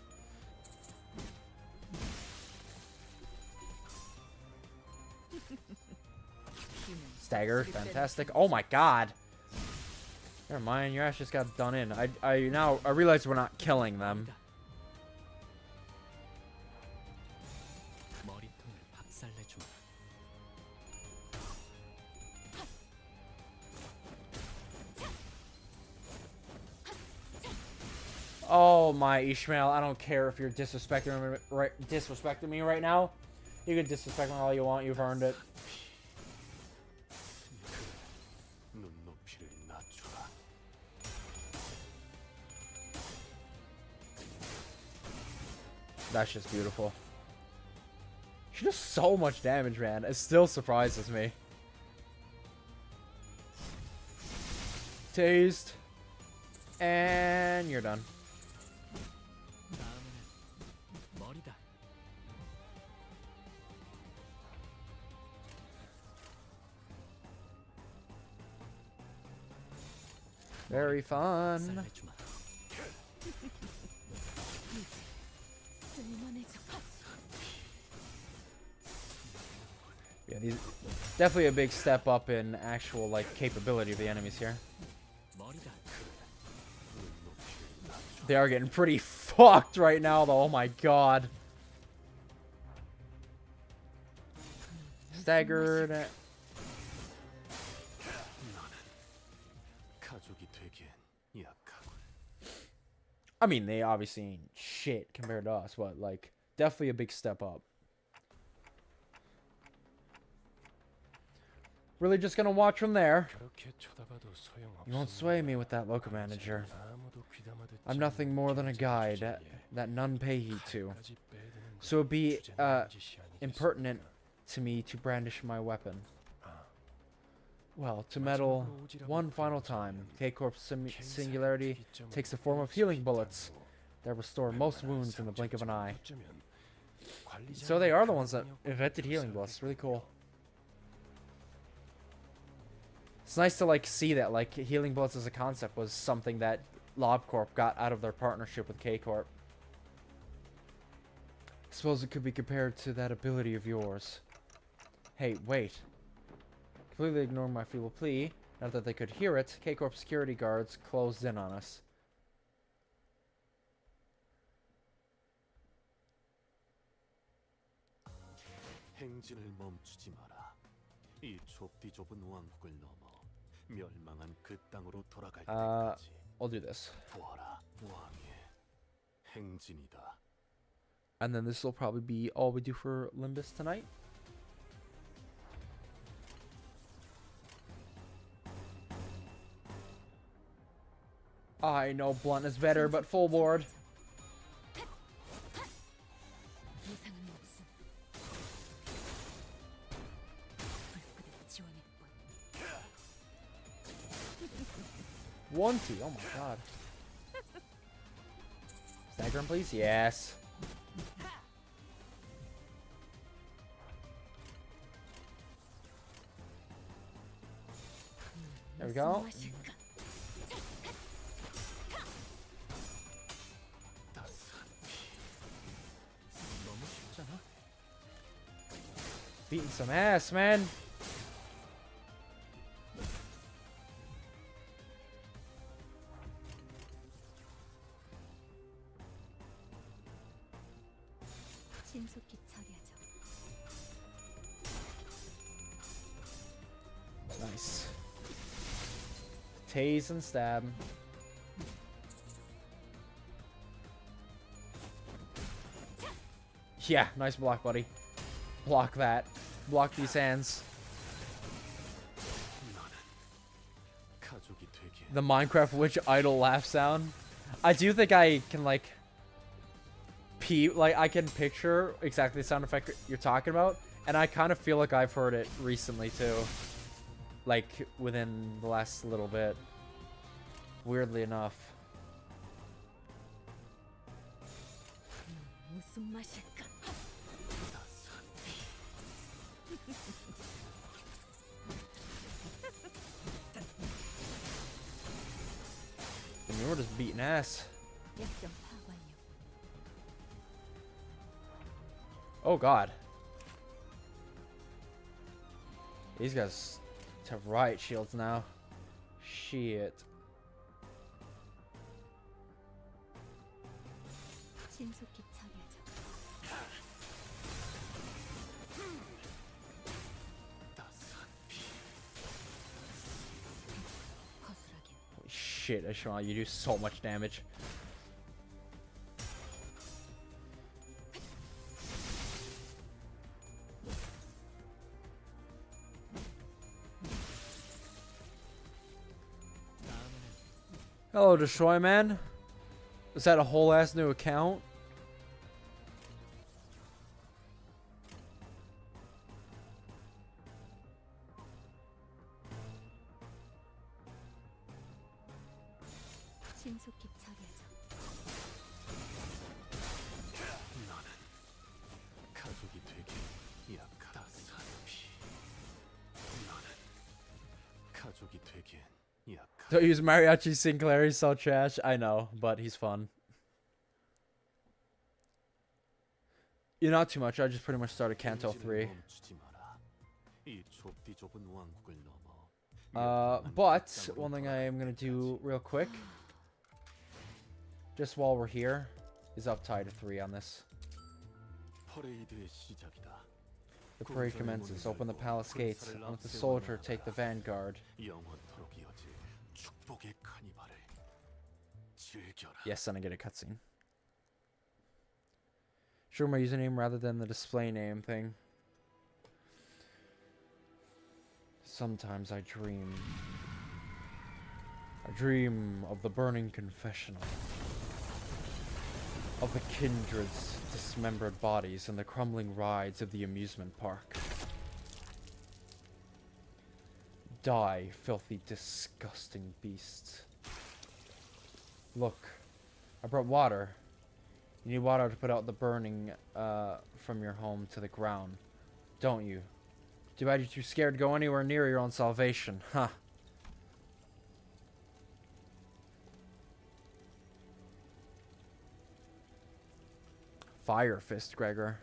Stagger, fantastic. Oh my god. Never mind, your ass just got done in. I realize we're not killing them. Oh my Ishmael, I don't care if you're disrespecting me right now. You can disrespect me all you want, you've earned it. That's just beautiful. She does so much damage, man. It still surprises me. Tased. And you're done. Very fun. Yeah, these definitely a big step up in actual like capability of the enemies here. They are getting pretty fucked right now though. Oh my god. Staggered. I mean, they obviously ain't shit compared to us, but like definitely a big step up. Really just gonna watch from there. You won't sway me with that local manager. I'm nothing more than a guide that none pay heed to. So it'd be impertinent to me to brandish my weapon. Well, to meddle one final time, K-Corp's singularity takes the form of healing bullets that restore most wounds in the blink of an eye. So they are the ones that invented healing bullets. Really cool. It's nice to like see that like healing bullets as a concept was something that LobCorp got out of their partnership with K-Corp. Suppose it could be compared to that ability of yours. Hey, wait. Completely ignoring my feeble plea. Not that they could hear it, K-Corp security guards closed in on us. 행진을 멈추지 마라. 이 좁디 좁은 왕국을 넘어 멸망한 그 땅으로 돌아갈 때까지. I'll do this. 보아라, 왕의 행진이다. And then this will probably be all we do for Limbus tonight. I know blunt is better, but full board. One T. Oh my god. Stagger him, please. Yes. There we go. Beating some ass, man. 신속히 처리하죠. Nice. Tase and stab. Yeah, nice block, buddy. Block that. Block these hands. The Minecraft Witch idle laugh sound. I do think I can like I can picture exactly the sound effect you're talking about, and I kind of feel like I've heard it recently too. Like within the last little bit. Weirdly enough. beating ass. 약점 파악 완료. Oh god. These guys have riot shields now. Shit. 신속히 처리하죠. 따스한 피. 거슬하긴. Holy shit, Ashima, you do so much damage. Hello, Destroy Man. Is that a whole ass new account? 신속히 처리하죠. 너는 가족이 되기 약하다. 따스한 피. 너는 가족이 되기엔 약하다. Don't use Mariachi Sinclair, he's so trash. I know, but he's fun. Yeah, not too much. I just pretty much started Canto 3. 멈추지 마라. 이 좁디 좁은 왕국을 넘어 But one thing I am gonna do real quick, just while we're here, is up Tide 3 on this. 퍼레이드의 시작이다. The parade commences. Open the palace gates, and with the soldier take the vanguard. 영원토록 이어질 축복의 카니발을 즐겨라. Yes, and I get a cutscene. Show my username rather than the display name thing. Sometimes I dream. I dream of the burning confessional. Of the kindred's dismembered bodies and the crumbling rides of the amusement park. Die, filthy, disgusting beasts. Look, I brought water. You need water to put out the burning from your home to the ground, don't you? Too bad you're too scared to go anywhere near your own salvation, huh? Fire Fist, Gregor.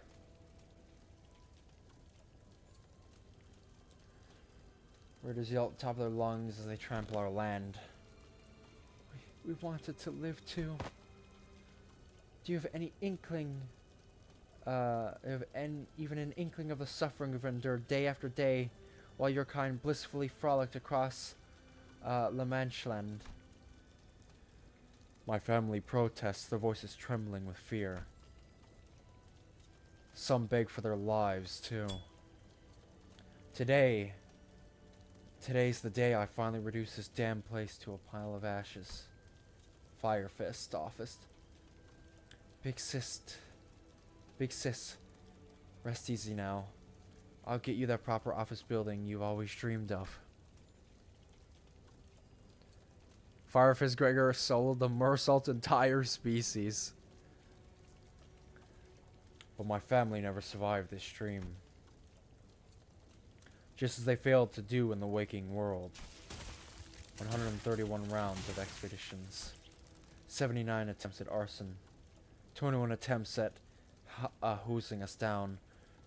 Raiders yell at the top of their lungs as they trample our land. We wanted to live too. Do you have any inkling, even an inkling of the suffering we've endured day after day, while your kind blissfully frolicked across La Manche land? My family protests, their voices trembling with fear. Some beg for their lives, too. Today's the day I finally reduce this damn place to a pile of ashes. Fire Fist office. Big sis, rest easy now. I'll get you that proper office building you've always dreamed of. Fire Fist Gregor sold the Mersault's entire species. But my family never survived this dream. Just as they failed to do in the waking world. 131 rounds of expeditions. 79 attempts at arson. 21 attempts at hosing us down.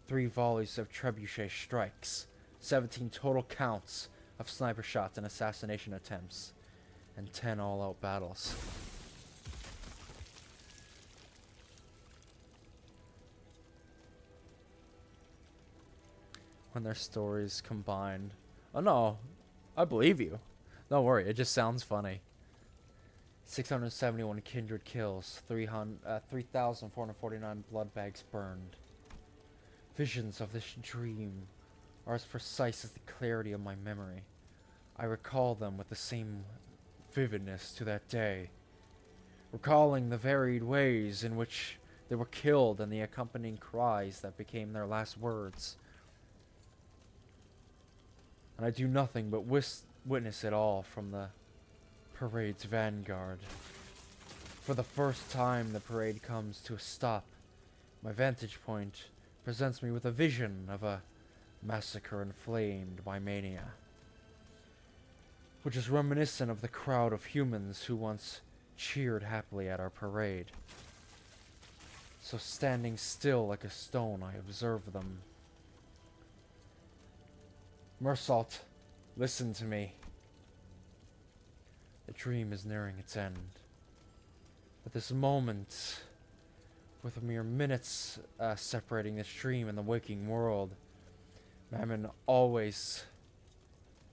3 volleys of trebuchet strikes. 17 total counts of sniper shots and assassination attempts. And 10 all-out battles. When their stories combined. Oh no, I believe you. Don't worry, it just sounds funny. 671 kindred kills, 3,449 blood bags burned. Visions of this dream are as precise as the clarity of my memory. I recall them with the same vividness to that day, recalling the varied ways in which they were killed and the accompanying cries that became their last words. And I do nothing but witness it all from the parade's vanguard. For the first time, the parade comes to a stop. My vantage point presents me with a vision of a massacre inflamed by mania, which is reminiscent of the crowd of humans who once cheered happily at our parade. So standing still like a stone, I observe them. Mersault, listen to me. The dream is nearing its end. At this moment, with a mere minutes separating this dream and the waking world, Mammon always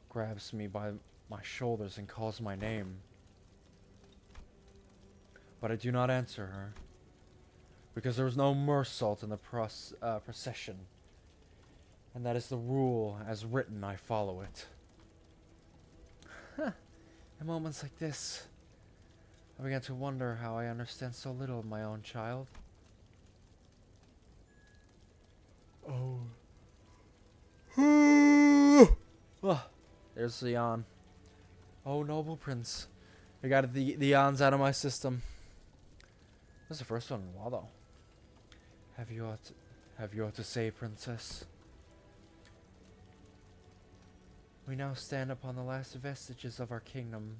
grabs me by my shoulders and calls my name. But I do not answer her, because there is no Mersault in the procession, and that is the rule as written. I follow it. In moments like this, I began to wonder how I understand so little of my own child. Oh. Oh, there's the yawn. Oh, noble prince. I got the yawns out of my system. This is the first one in a while, though. Have you aught to say, princess? We now stand upon the last vestiges of our kingdom.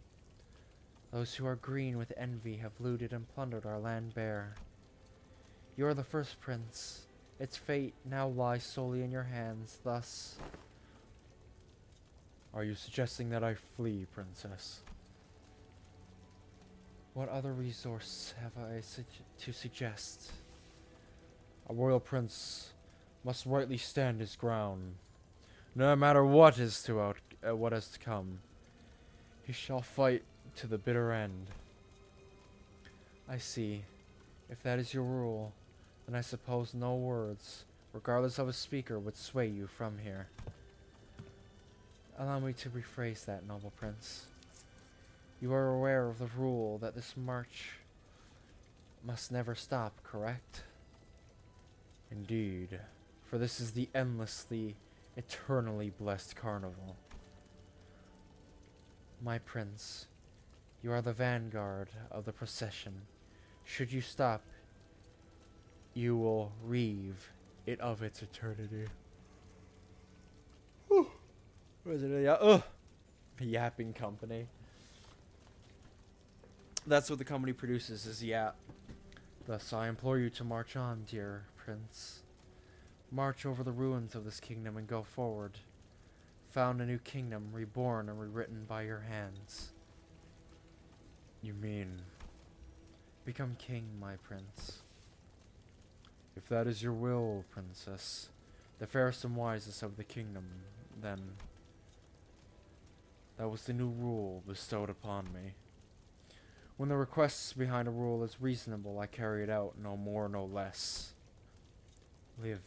Those who are green with envy have looted and plundered our land bare. You are the first prince. Its fate now lies solely in your hands, thus... Are you suggesting that I flee, princess? What other resource have I to suggest? A royal prince must rightly stand his ground. No matter what is what has to come, he shall fight to the bitter end. I see. If that is your rule, then I suppose no words, regardless of a speaker, would sway you from here. Allow me to rephrase that, noble prince. You are aware of the rule that this march must never stop, correct? Indeed, for this is the endlessly, eternally blessed carnival. My prince, you are the vanguard of the procession. Should you stop, you will reave it of its eternity. What is it? Yapping company. That's what the company produces, is yap. Thus I implore you to march on, dear prince. March over the ruins of this kingdom and go forward. Found a new kingdom, reborn and rewritten by your hands. You mean... Become king, my prince. If that is your will, princess, the fairest and wisest of the kingdom, then... That was the new rule bestowed upon me. When the request behind a rule is reasonable, I carry it out, no more, no less. Live.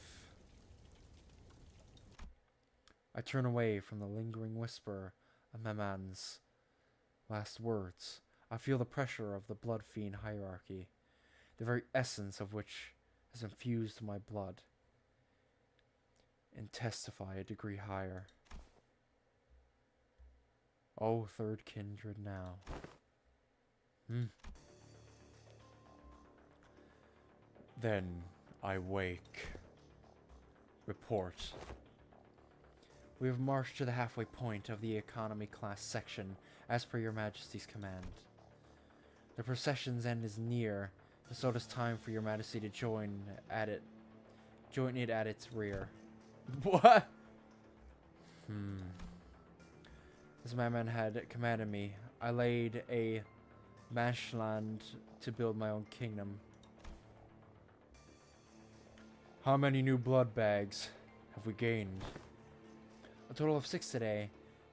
I turn away from the lingering whisper of Maman's last words. I feel the pressure of the blood fiend hierarchy, the very essence of which has infused my blood, and testify a degree higher. Oh, third kindred now. Then I wake. Report. We have marched to the halfway point of the economy class section, as per your majesty's command. The procession's end is near, so it is time for your majesty to join it at its rear. What? As my man had commanded me, I laid a marshland to build my own kingdom. How many new blood bags have we gained? A total of 6 today,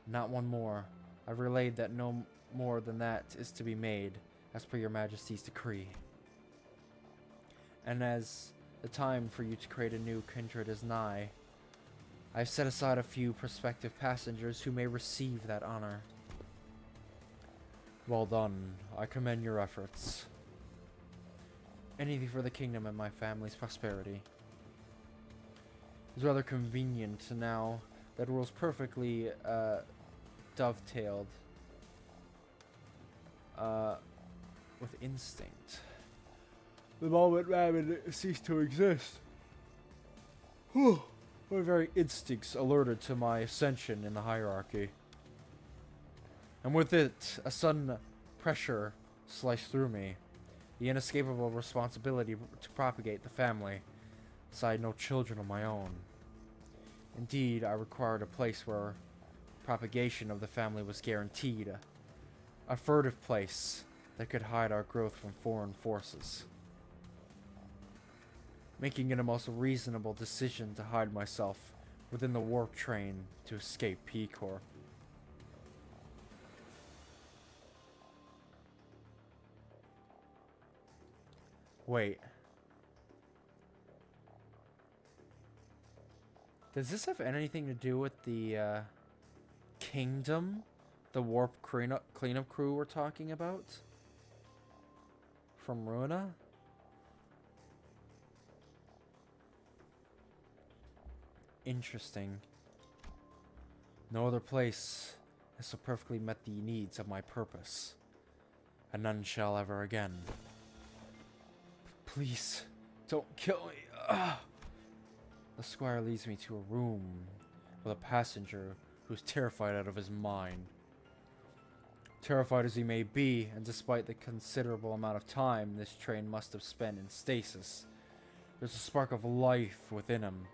not one more. I've relayed that no more than that is to be made, as per your majesty's decree. And as the time for you to create a new kindred is nigh, I've set aside a few prospective passengers who may receive that honor. Well done. I commend your efforts. Anything for the kingdom and my family's prosperity. It's rather convenient now that rules perfectly dovetailed with instinct. The moment Rabbit ceased to exist, my very instincts alerted to my ascension in the hierarchy. And with it, a sudden pressure sliced through me. The inescapable responsibility to propagate the family, as I had no children of my own. Indeed, I required a place where propagation of the family was guaranteed, a furtive place that could hide our growth from foreign forces, making it a most reasonable decision to hide myself within the warp train to escape P-Corps. Wait. Does this have anything to do with the kingdom? The warp cleanup crew we're talking about? From Ruina? Interesting. No other place has so perfectly met the needs of my purpose, and none shall ever again. Please, don't kill me. The squire leads me to a room with a passenger who's terrified out of his mind. Terrified as he may be, and despite the considerable amount of time this train must have spent in stasis, there's a spark of life within him,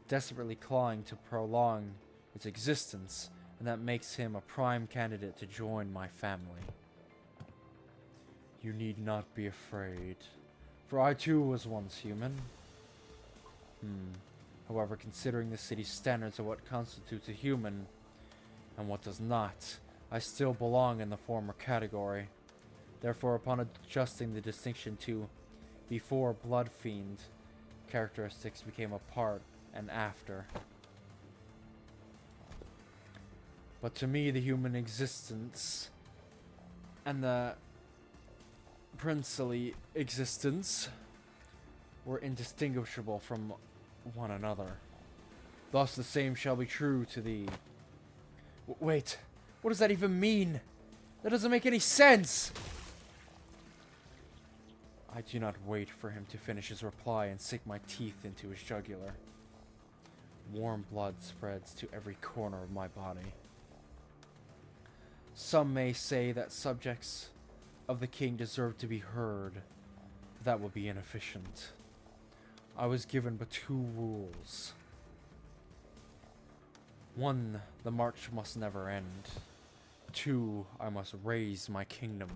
desperately clawing to prolong its existence, and that makes him a prime candidate to join my family. You need not be afraid, for I too was once human. However, considering the city's standards of what constitutes a human and what does not, I still belong in the former category. Therefore, upon adjusting the distinction to before Blood Fiend, characteristics became a part and after. But to me, the human existence and the princely existence were indistinguishable from one another. Thus the same shall be true to thee. Wait, what does that even mean? That doesn't make any sense! I do not wait for him to finish his reply and sink my teeth into his jugular. Warm blood spreads to every corner of my body. Some may say that subjects of the king deserve to be heard. That would be inefficient. I was given but 2 rules. 1, the march must never end. 2, I must raise my kingdom.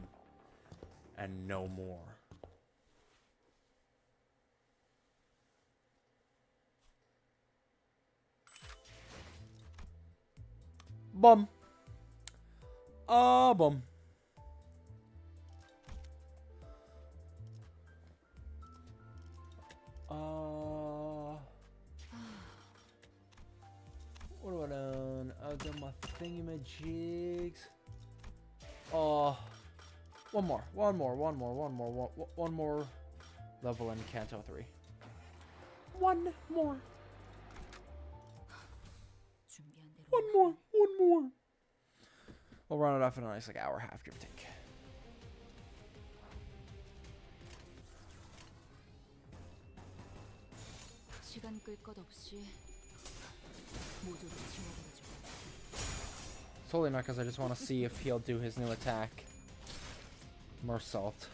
And no more. Bum. Bum. What have I done? I've done my thingamajigs. One more level in Canto 3. One more. One more. We'll run it off in a nice hour, half, give or take. 시간 끌 것 없이 모조리 지워버려줘. Totally not because I just want to see if he'll do his new attack. Mersault.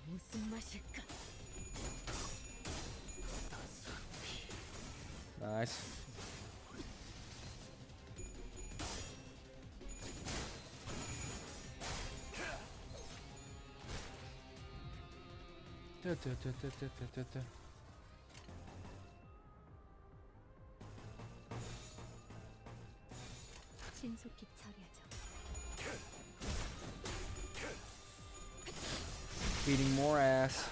무슨 맛일까? Nice. 신속히 처리하죠. Beating more ass.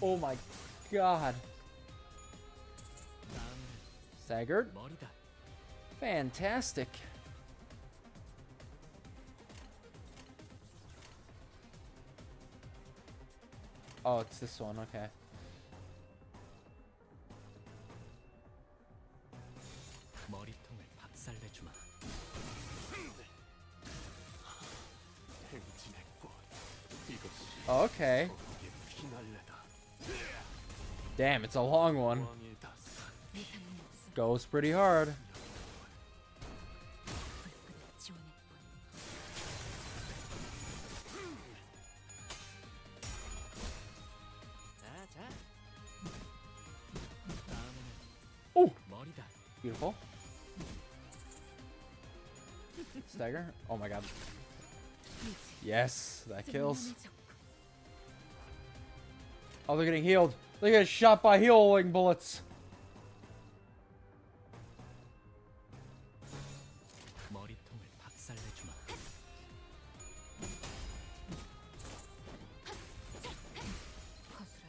Oh my god. Staggered. Fantastic. Oh, it's this one, okay. 머리통을 박살내주마. 행진의 꽃. 이것이 Oh, okay. 피날레다. Damn, it's a long one. 왕의 다스 예상은 없어. Goes pretty hard. 불끈한 지원일 뿐. Oh, beautiful. Stagger. Oh my god. Yes, that kills. Oh, they're getting healed. They're getting shot by healing bullets.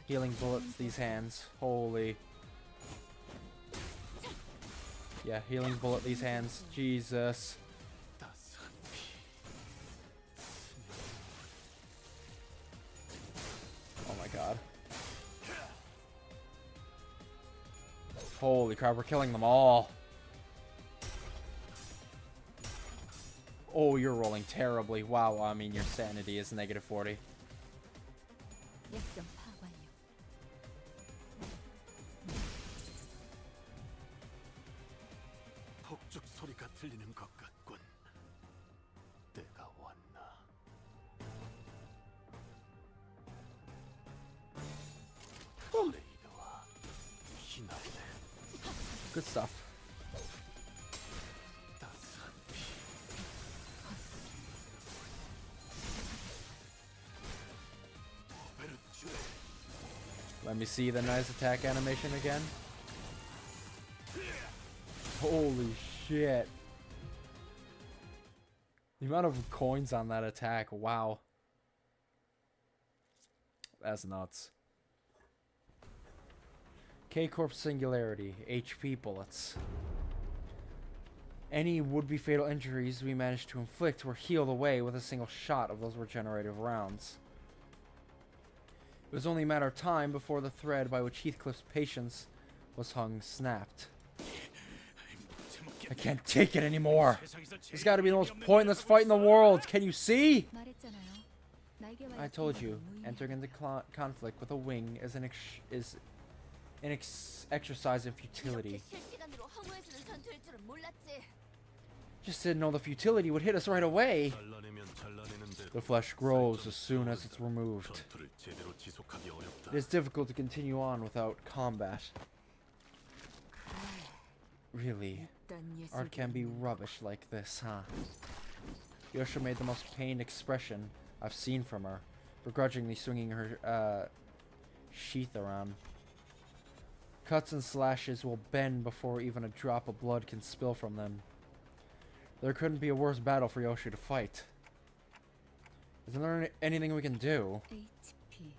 Healing bullets, these hands. Holy. Yeah, healing bullet, these hands. Jesus. 따스한 피 Oh my god. Holy crap, we're killing them all. Oh, you're rolling terribly. Wow, I mean, your sanity is negative 40. 약점 파악 완료. 폭죽 소리가 들리는 것 같군. 때가 왔나. 레이드와 희나네. Good stuff. 따스한 피 오베르튜레 Let me see the nice attack animation again. Holy shit. The amount of coins on that attack, wow. That's nuts. K-Corp Singularity, HP bullets. Any would-be fatal injuries we managed to inflict were healed away with a single shot of those regenerative rounds. It was only a matter of time before the thread by which Heathcliff's patience was hung snapped. I can't take it anymore. This got to be the most pointless fight in the world. Can you see? 말했잖아요. 날개와 I told you, 무의미해요. entering into conflict with a wing is an exercise in futility. 실시간으로 허무해지는 전투일 줄은 몰랐지. Just didn't know the futility would hit us right away. 잘라내면 잘라내는 대로 The flesh grows as soon as it's removed. 전투를 제대로 지속하기 어렵다. It is difficult to continue on without combat. Really, 일단 art can be 예술가는 rubbish like this, huh? Yosha made the most pained expression I've seen from her, begrudgingly swinging her sheath around. Cuts and slashes will bend before even a drop of blood can spill from them. There couldn't be a worse battle for Yoshi to fight. Isn't there anything we can do? HP.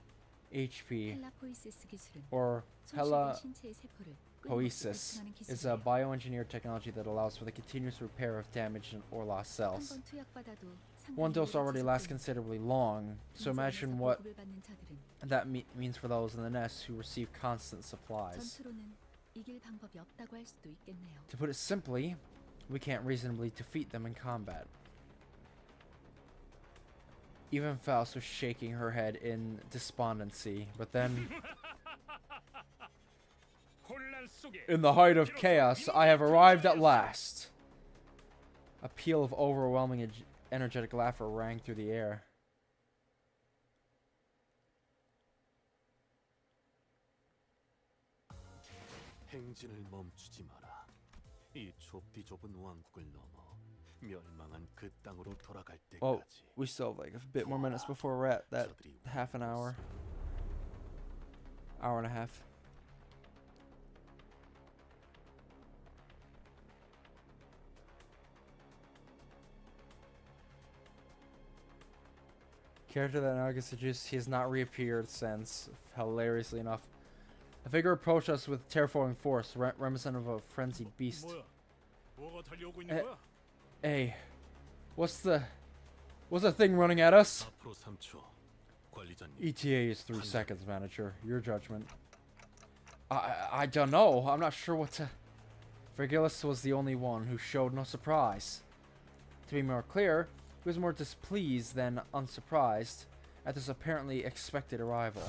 HP, 헬라포이시스 기술은 or 손실된 신체의 세포를 Poiesis, 끊임없이 발생하는 is a 기술이에요. bioengineered technology that allows for the continuous repair of damaged or lost cells. 한번 투약받아도 One dose 상당히 already 오래 lasts 지속되는 considerably long, so imagine 전쟁에서 what 보급을 받는 자들은 that means for those in the nest who receive constant supplies. 전투로는 이길 방법이 없다고 할 수도 있겠네요. To put it simply, we can't reasonably defeat them in combat. Even Faust was shaking her head in despondency, but then, in the height of chaos, I have arrived at last. A peal of overwhelming energetic laughter rang through the air. 행진을 멈추지 마라. 이 좁디 좁은 왕국을 넘어 멸망한 그 땅으로 돌아갈 Oh, 때까지. we still have like a bit more minutes before we're at that half an hour. Hour and a half. Character that Naga suggests he has not reappeared since, hilariously enough. A figure approached us with terrifying force, reminiscent of a frenzied beast. 뭐가 달려오고 있는 거야? Hey, what's the thing running at us? 앞으로 3초. 관리자님. ETA is 3 seconds, manager. Your judgment. I don't know. I'm not sure what to... Vergilius was the only one who showed no surprise. To be more clear, he was more displeased than unsurprised at this apparently expected arrival.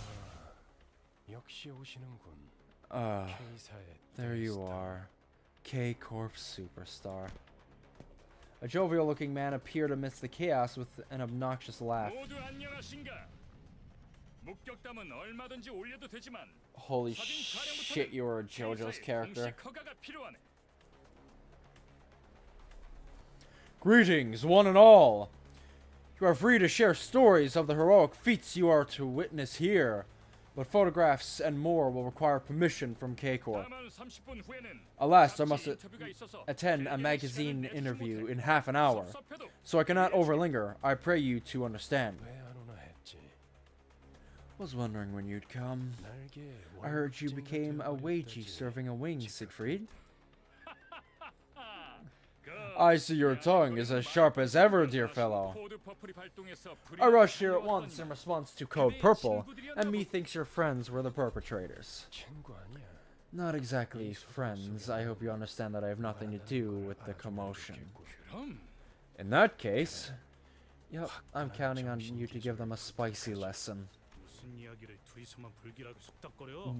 역시 오시는군. Uh, K사의 there you 대스타. are. K-Corp superstar. A jovial-looking man appeared amidst the chaos with an obnoxious laugh. 모두 안녕하신가? 목격담은 얼마든지 올려도 되지만 Holy 사진 촬영부터는 shit, you were JoJo's K사의 character. 공식 허가가 필요하네. Greetings, one and all. You are free to share stories of the heroic feats you are to witness here, but photographs and more will require permission from K-Corp. 다만 30분 후에는 Alas, I must 잡지 인터뷰가 있어서 attend a 길게 magazine 시간을 interview 내주지 in 못해. half an hour, 섭섭해도 so I cannot overlinger. I pray you to understand. 왜 안 오나 했지. Was wondering when you'd come. 날개 I heard you became a 월급쟁이가 wagey 되어버렸다지. serving a wing, Siegfried. 그 I see your tongue is as sharp as ever, dear fellow. 코드 퍼플이 발동해서 I rushed here at 불이익을 once in 당했던 response to Code Purple, and methinks your friends were the perpetrators. 친구 아니야. Not exactly friends. I hope you understand that I have nothing to do with the commotion. 그럼 In that case, yep, I'm counting on you to give them a spicy lesson. 무슨 이야기를 둘이서만 불길하게 속닥거려?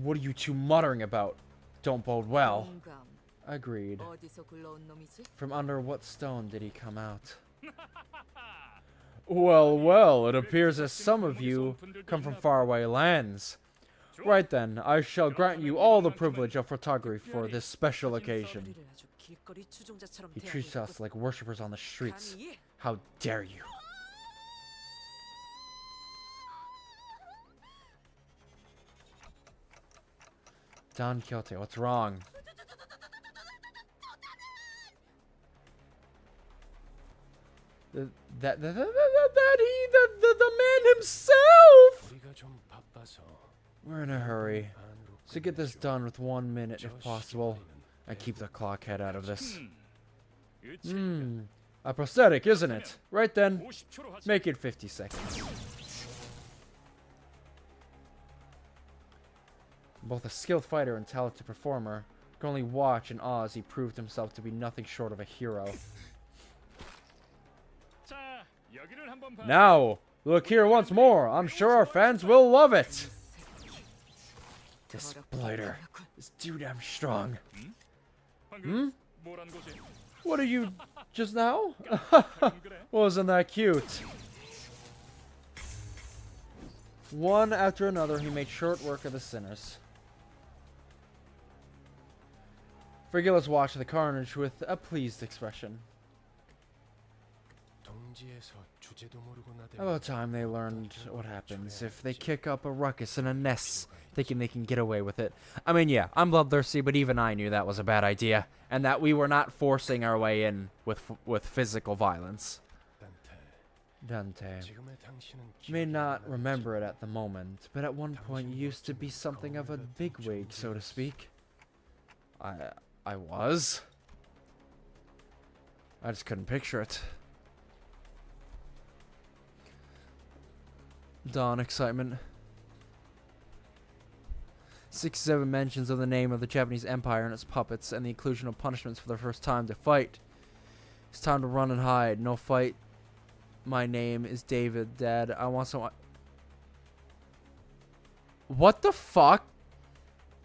What are you two muttering about? Don't bode well. 공감. Agreed. 어디서 굴러온 놈이지? From under what stone did he come out? Well, well, it appears that some of you come from faraway lands. Right then, I shall grant you all the privilege of photography for this special occasion. 우리를 아주 길거리 추종자처럼 He treats us 대하고 like worshippers on the streets. 감히 How dare you? Don Quixote, what's wrong? The man himself! 우리가 좀 바빠서 We're in a hurry, 안으로 so get this 끝내죠. done with 1 minute if 저 possible, 시계머리는 and keep the clock head out of this. 그치? A prosthetic, isn't it? Right then, 50초로 하자. make it 50 seconds. Both a skilled fighter and talented performer, could only watch in awe as he proved himself to be nothing short of a hero. 자, 여기를 한번 봐. Now, look here once more. I'm sure our fans will love it. This blighter is too damn strong. 방금 뭐란 거지? What are you just now? 그래? Wasn't that cute? One after another, he made short work of the sinners. Vergilius watched the carnage with a pleased expression. 동지에서 주제도 모르고 나대면 About time they learned what happens if they kick up a ruckus in a nest, thinking they can get away with it. I mean, yeah, I'm bloodthirsty, but even I knew that was a bad idea, and that we were not forcing our way in with physical violence. Dante. 지금의 당신은 You may 기억이 not 안 나겠지만 remember it at the moment, but at one point you used to be something of a bigwig, so to speak. I was. I just couldn't picture it. Dawn excitement. 67 mentions of the name of the Japanese Empire and its puppets, and the inclusion of punishments for the first time to fight. It's time to run and hide. No fight. My name is David, Dad. I want some. What the fuck?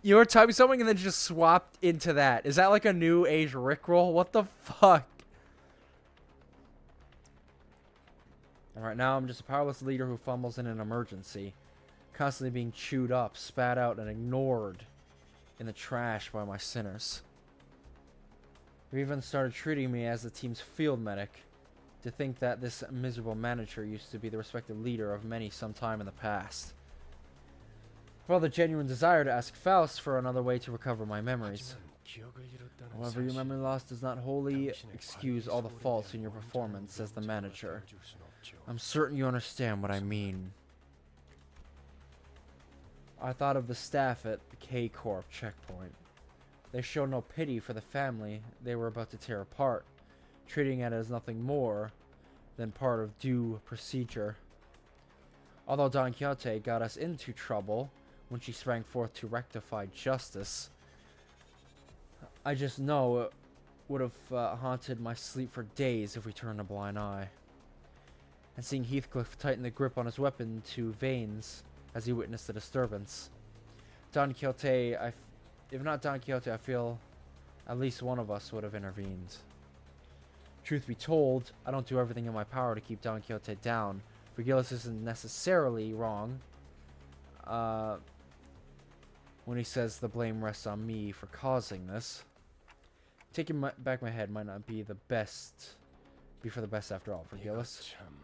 You were typing something and then just swapped into that. Is that like a new age Rickroll? What the fuck? Alright, now I'm just a powerless leader who fumbles in an emergency. Constantly being chewed up, spat out, and ignored in the trash by my sinners. They even started treating me as the team's field medic. To think that this miserable manager used to be the respected leader of many sometime in the past. I felt a genuine desire to ask Faust for another way to recover my memories. 하지만 기억을 잃었다는 However, your 사실, memory loss does not wholly 당신의 excuse 관리 all the 소홀에 faults 대한 in your 원자력 performance, says the 문제가 manager. 되어줄 순 없죠. I'm certain you understand what I mean. I thought of the staff at the K-Corp checkpoint. They showed no pity for the family they were about to tear apart, treating it as nothing more than part of due procedure. Although Don Quixote got us into trouble when she sprang forth to rectify justice, I just know it would have haunted my sleep for days if we turned a blind eye. And seeing Heathcliff tighten the grip on his weapon to veins as he witnessed the disturbance. Don Quixote, if not Don Quixote, I feel at least one of us would have intervened. Truth be told, I don't do everything in my power to keep Don Quixote down. Vergilius isn't necessarily wrong when he says the blame rests on me for causing this. Taking back my head might not be for the best after all, Vergilius. 참.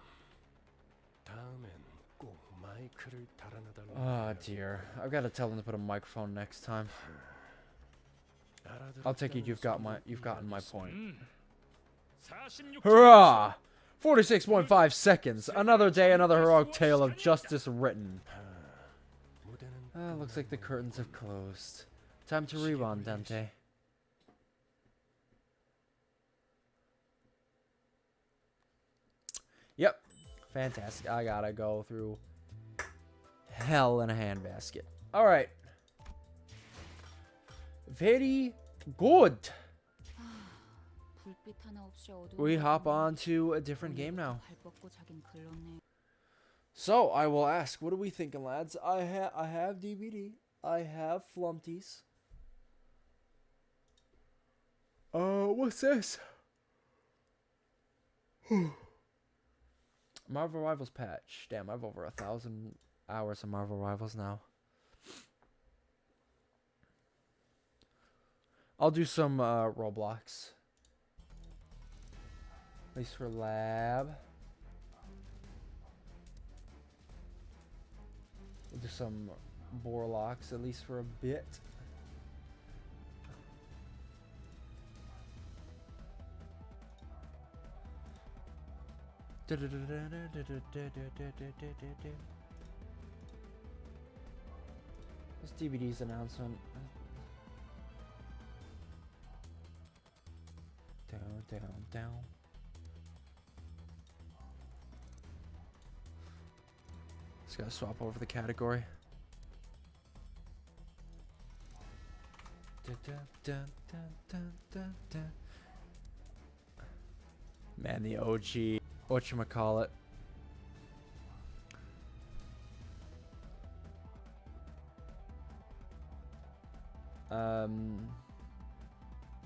다음엔 꼭 마이크를 달아나달라고 Oh 해요. dear, I've got to tell him to put a microphone next time. I'll take it you've gotten my point. 46. Hurrah! 46.5 seconds. Another day, another heroic tale of justice written. 무대는 Looks like the curtains have closed. Time to rewind, Dante. Yep. Fantastic. I gotta go through hell in a handbasket. Alright. Very good. 불빛 하나 없이 어두운 We hop 밤에 on to a different game now. 발 뻗고 자긴 글렀네. So, I will ask, what are we thinking, lads? I have DVD. I have Flumpties. What's this? Marvel Rivals patch. Damn, I have over 1,000 hours of Marvel Rivals now. I'll do some Roblox. At least for lab. We'll do some Borlocks, at least for a bit. This DVD's announcement. Down. Just gotta swap over the category. Man, the OG. Whatchamacallit.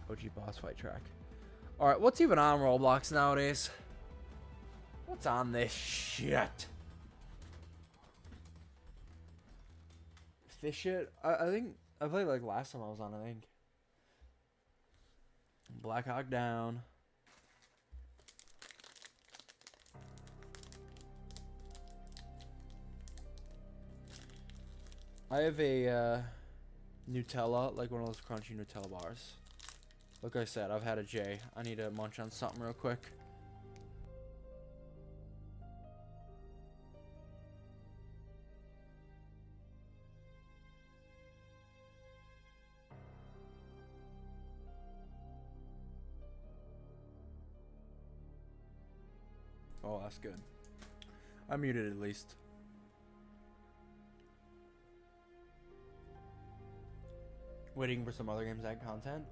OG boss fight track. Alright, what's even on Roblox nowadays? What's on this shit? Fish it? I think I played like last time I was on, I think. Black Hawk Down. I have a Nutella, like one of those crunchy Nutella bars. Like I said, I've had a J. I need to munch on something real quick. Oh, that's good. I muted at least. Waiting for some other games to add content.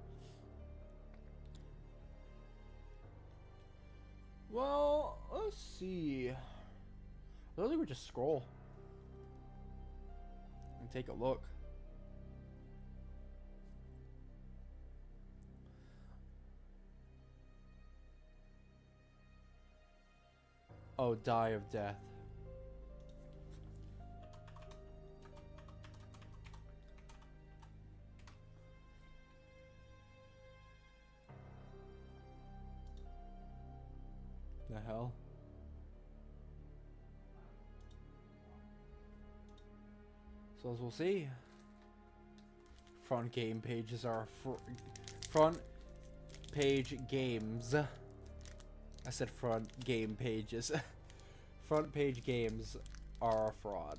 Well, let's see. I don't think we just scroll and take a look. Oh, Die of Death. The hell? So as we'll see, front game pages are front page games. I said front game pages. Front page games are a fraud.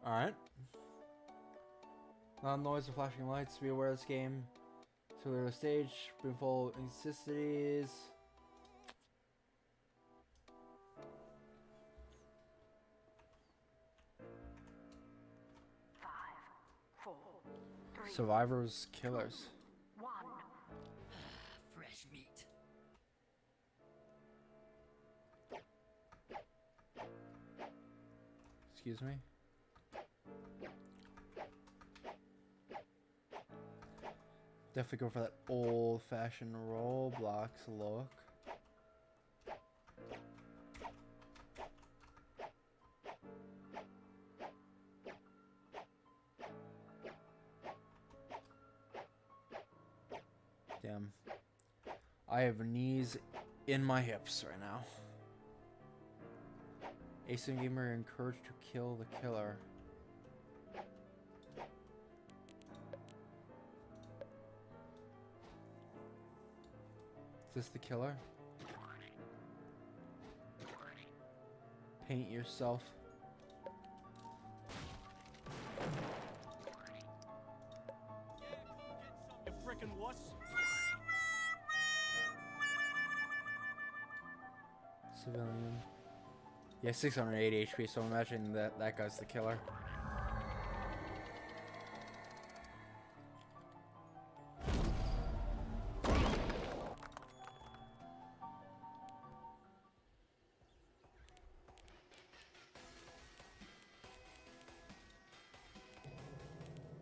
Alright. Loud noise or flashing lights. Be aware of this game. Too early stage. Brimful inconsistencies. Survivors, killers. fresh meat. Excuse me. Definitely go for that old-fashioned Roblox look. Damn. I have knees in my hips right now. Async gamer encouraged to kill the killer. Is this the killer? Paint yourself. You frickin' wuss. Civilian. Yeah, 680 HP, so I'm imagining that that guy's the killer.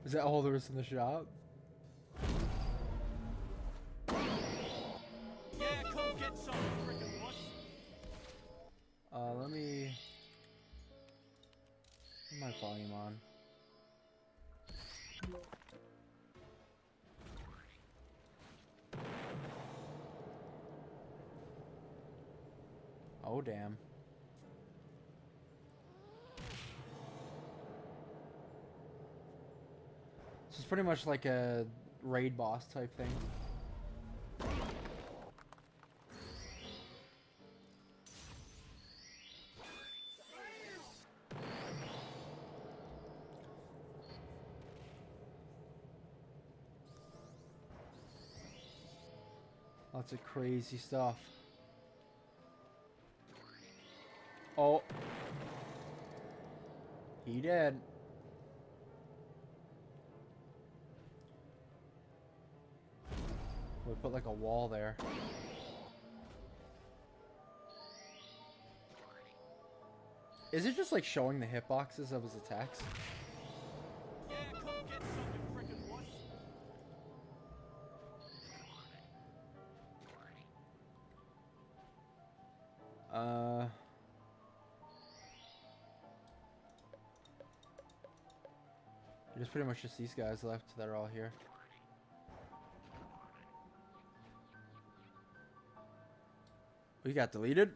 Is that all there is in the shop? Yeah, come get some, you frickin' wuss. Let me... Put my volume on. Oh, damn. So it's pretty much like a raid boss type thing. Lots of crazy stuff. Oh. He did. We put like a wall there. Is it just like showing the hitboxes of his attacks? Yeah, come get some, you frickin' wuss. There's pretty much just these guys left that are all here. We got deleted.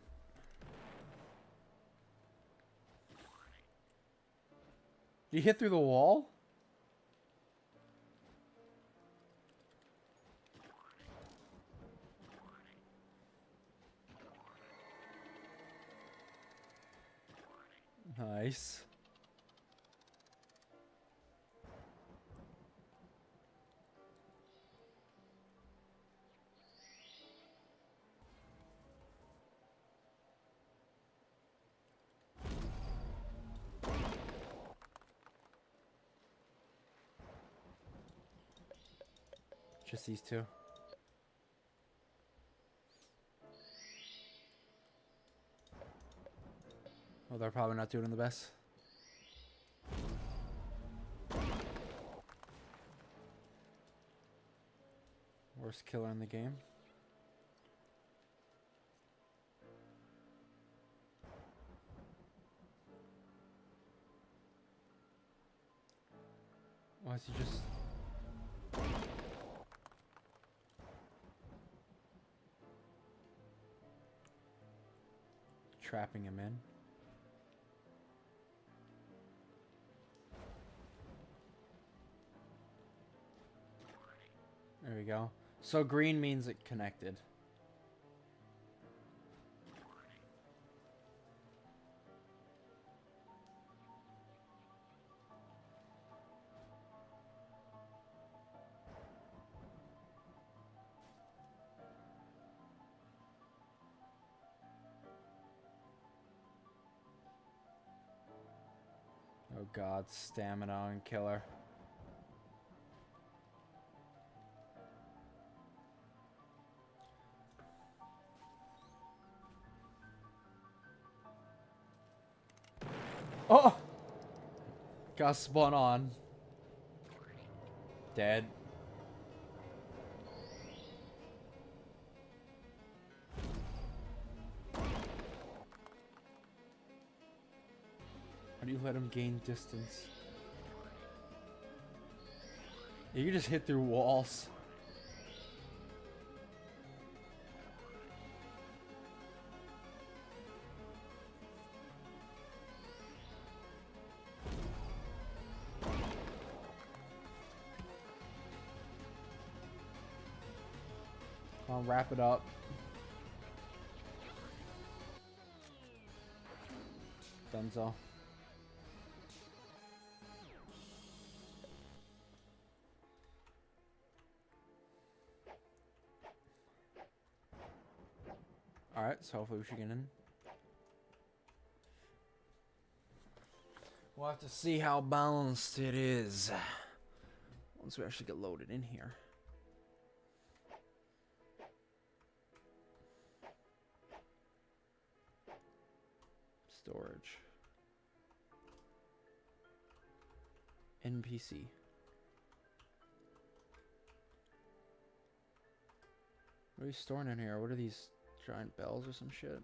Did you hit through the wall? Nice. Just these two. Well, they're probably not doing the best. Worst killer in the game. Why is he just... trapping him in? There we go. So green means it connected. Oh god, stamina and killer. Oh! Got spun on. Dead. How do you let him gain distance? You can just hit through walls. I'll wrap it up. Dunzo. Alright, so hopefully we should get in. We'll have to see how balanced it is once we actually get loaded in here. Storage. NPC. What are you storing in here? What are these giant bells or some shit?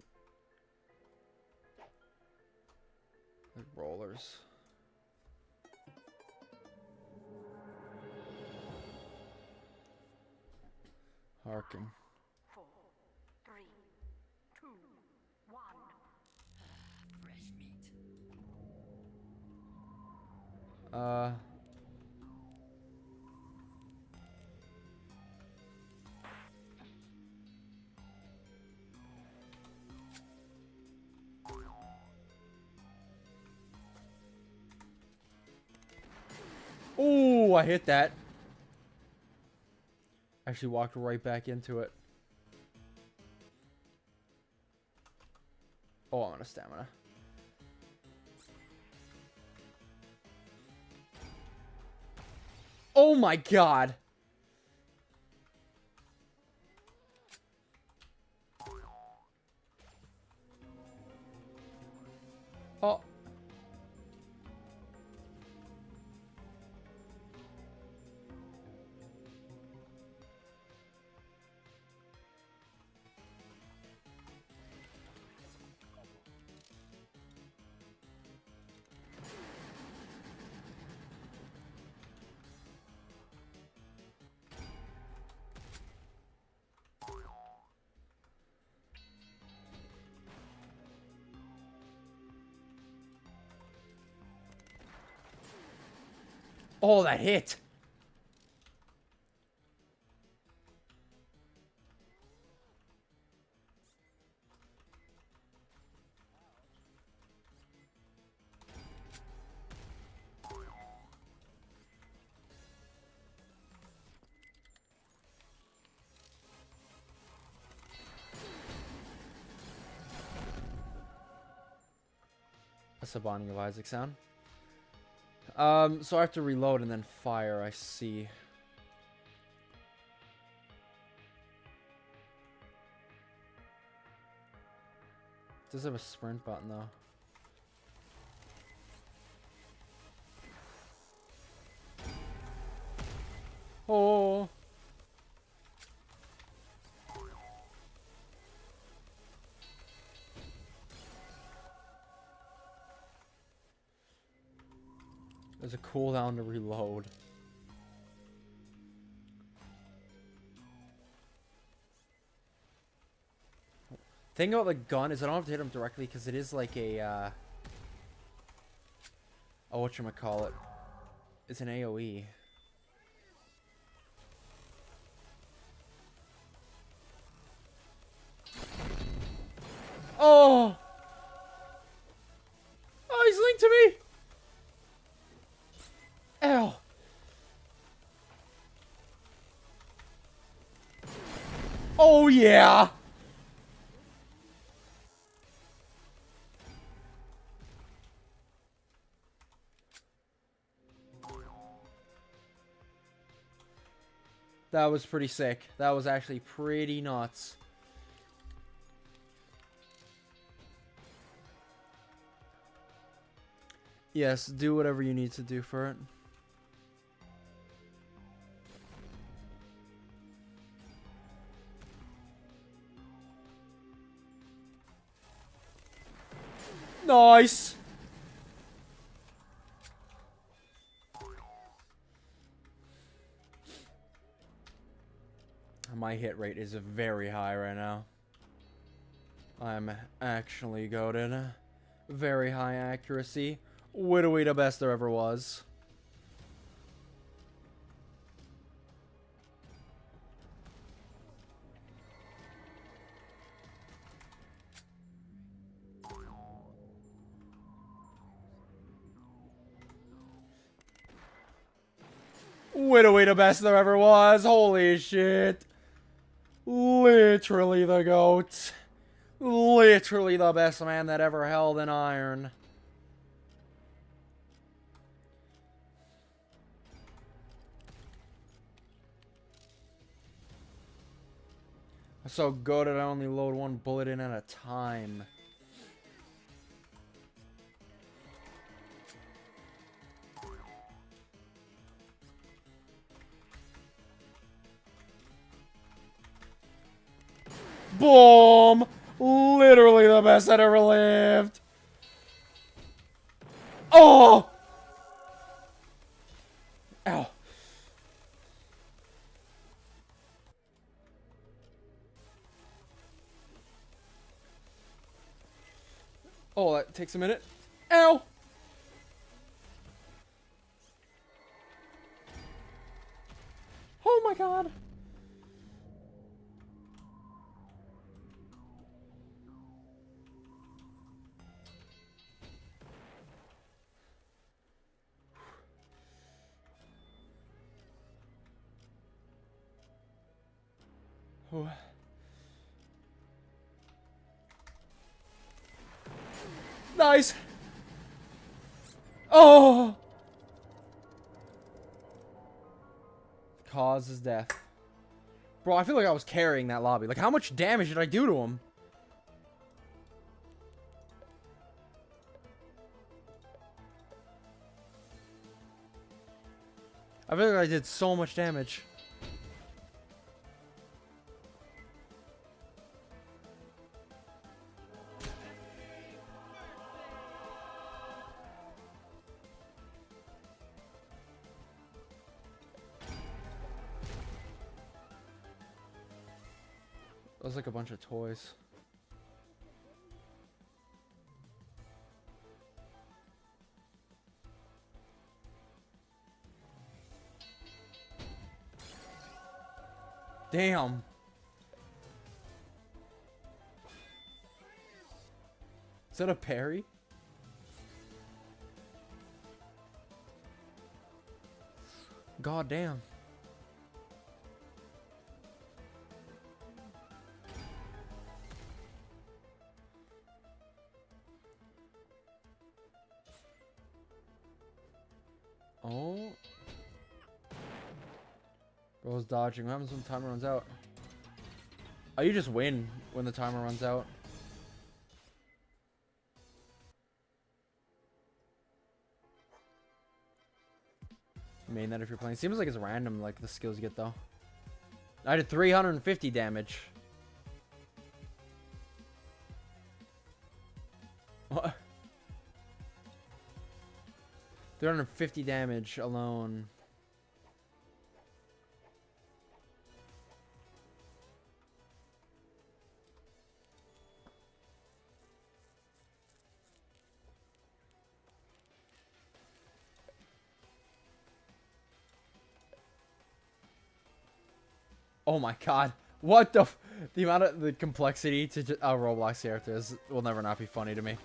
Like rollers. Harking. 4, 3, 2, 1. Fresh meat. Oh, I hit that. Actually walked right back into it. Oh, I'm out of stamina. Oh my god. Oh. Oh, that hit. That's a Binding of Isaac sound. So I have to reload and then fire, I see. Does have a sprint button though. Oh. There's a cooldown to reload. Thing about the gun is I don't have to hit him directly because it is like a oh, whatchamacallit. It's an AoE. Oh! Oh, he's linked to me! Ow! Oh, yeah! That was pretty sick. That was actually pretty nuts. Yes, do whatever you need to do for it. Nice! My hit rate is very high right now. I'm actually goated. Very high accuracy. Literally the best there ever was. Literally the best there ever was. Holy shit. Literally the GOAT. Literally the best man that ever held an iron. I'm so good at I only load one bullet in at a time. Boom! Literally the best that ever lived. Oh! Ow. Oh, that takes a minute. Ow! Oh my god. Oh. Nice. Oh. Cause is death. Bro, I feel like I was carrying that lobby. Like, how much damage did I do to him? I feel like I did so much damage. That was like a bunch of toys. Damn. Is that a parry? God damn. Oh. Bro's dodging. What happens when the timer runs out? Oh, you just win when the timer runs out. Main that if you're playing. Seems like it's random, like the skills you get though. I did 350 damage. What? 350 damage alone. Oh my god. What the the amount of the complexity to Roblox characters will never not be funny to me.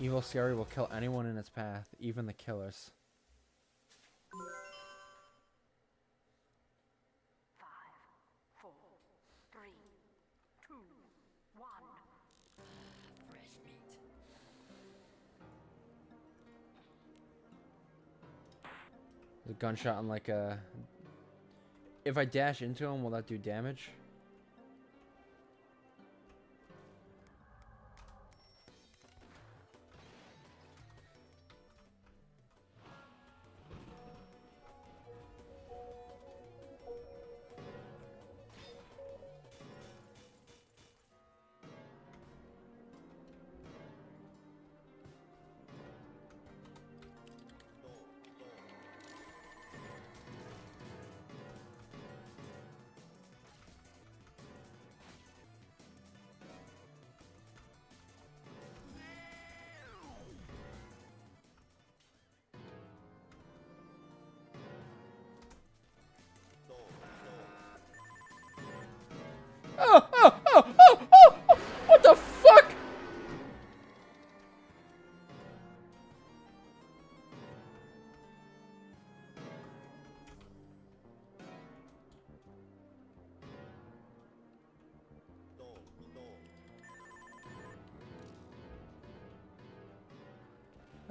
Evil Scary will kill anyone in its path, even the killers. 5, 4, 3, 2, 1. Fresh meat. The gunshot on like a... If I dash into him, will that do damage?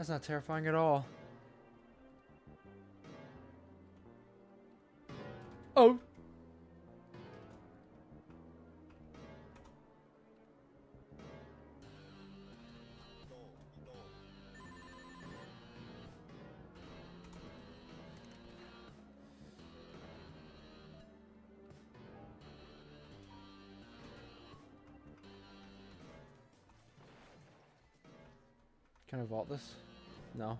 That's not terrifying at all. Oh. Can I vault this? No.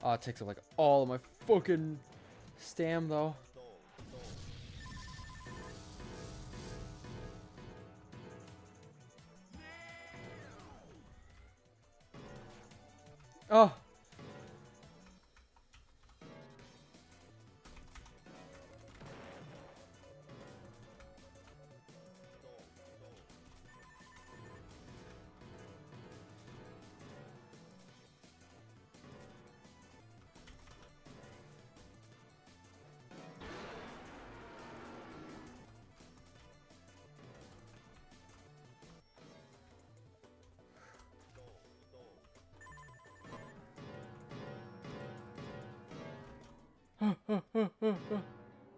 Oh, it takes up like all of my fucking stam though. Oh.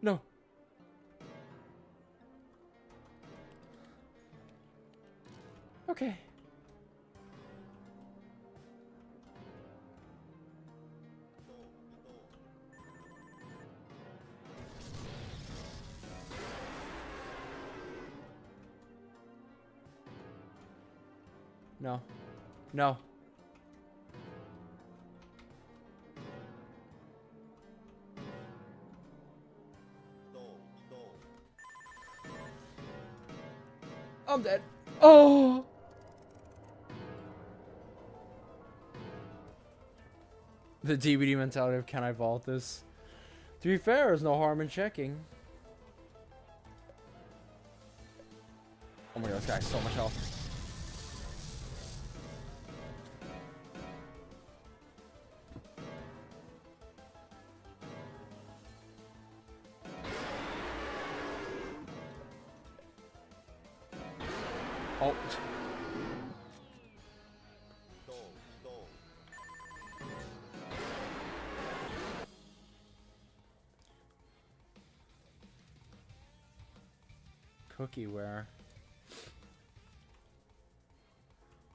No. Okay. No. No. I'm dead. Oh. The DVD mentality of can I vault this? To be fair, there's no harm in checking. Oh my god, this guy has so much health. Oh. Cookieware.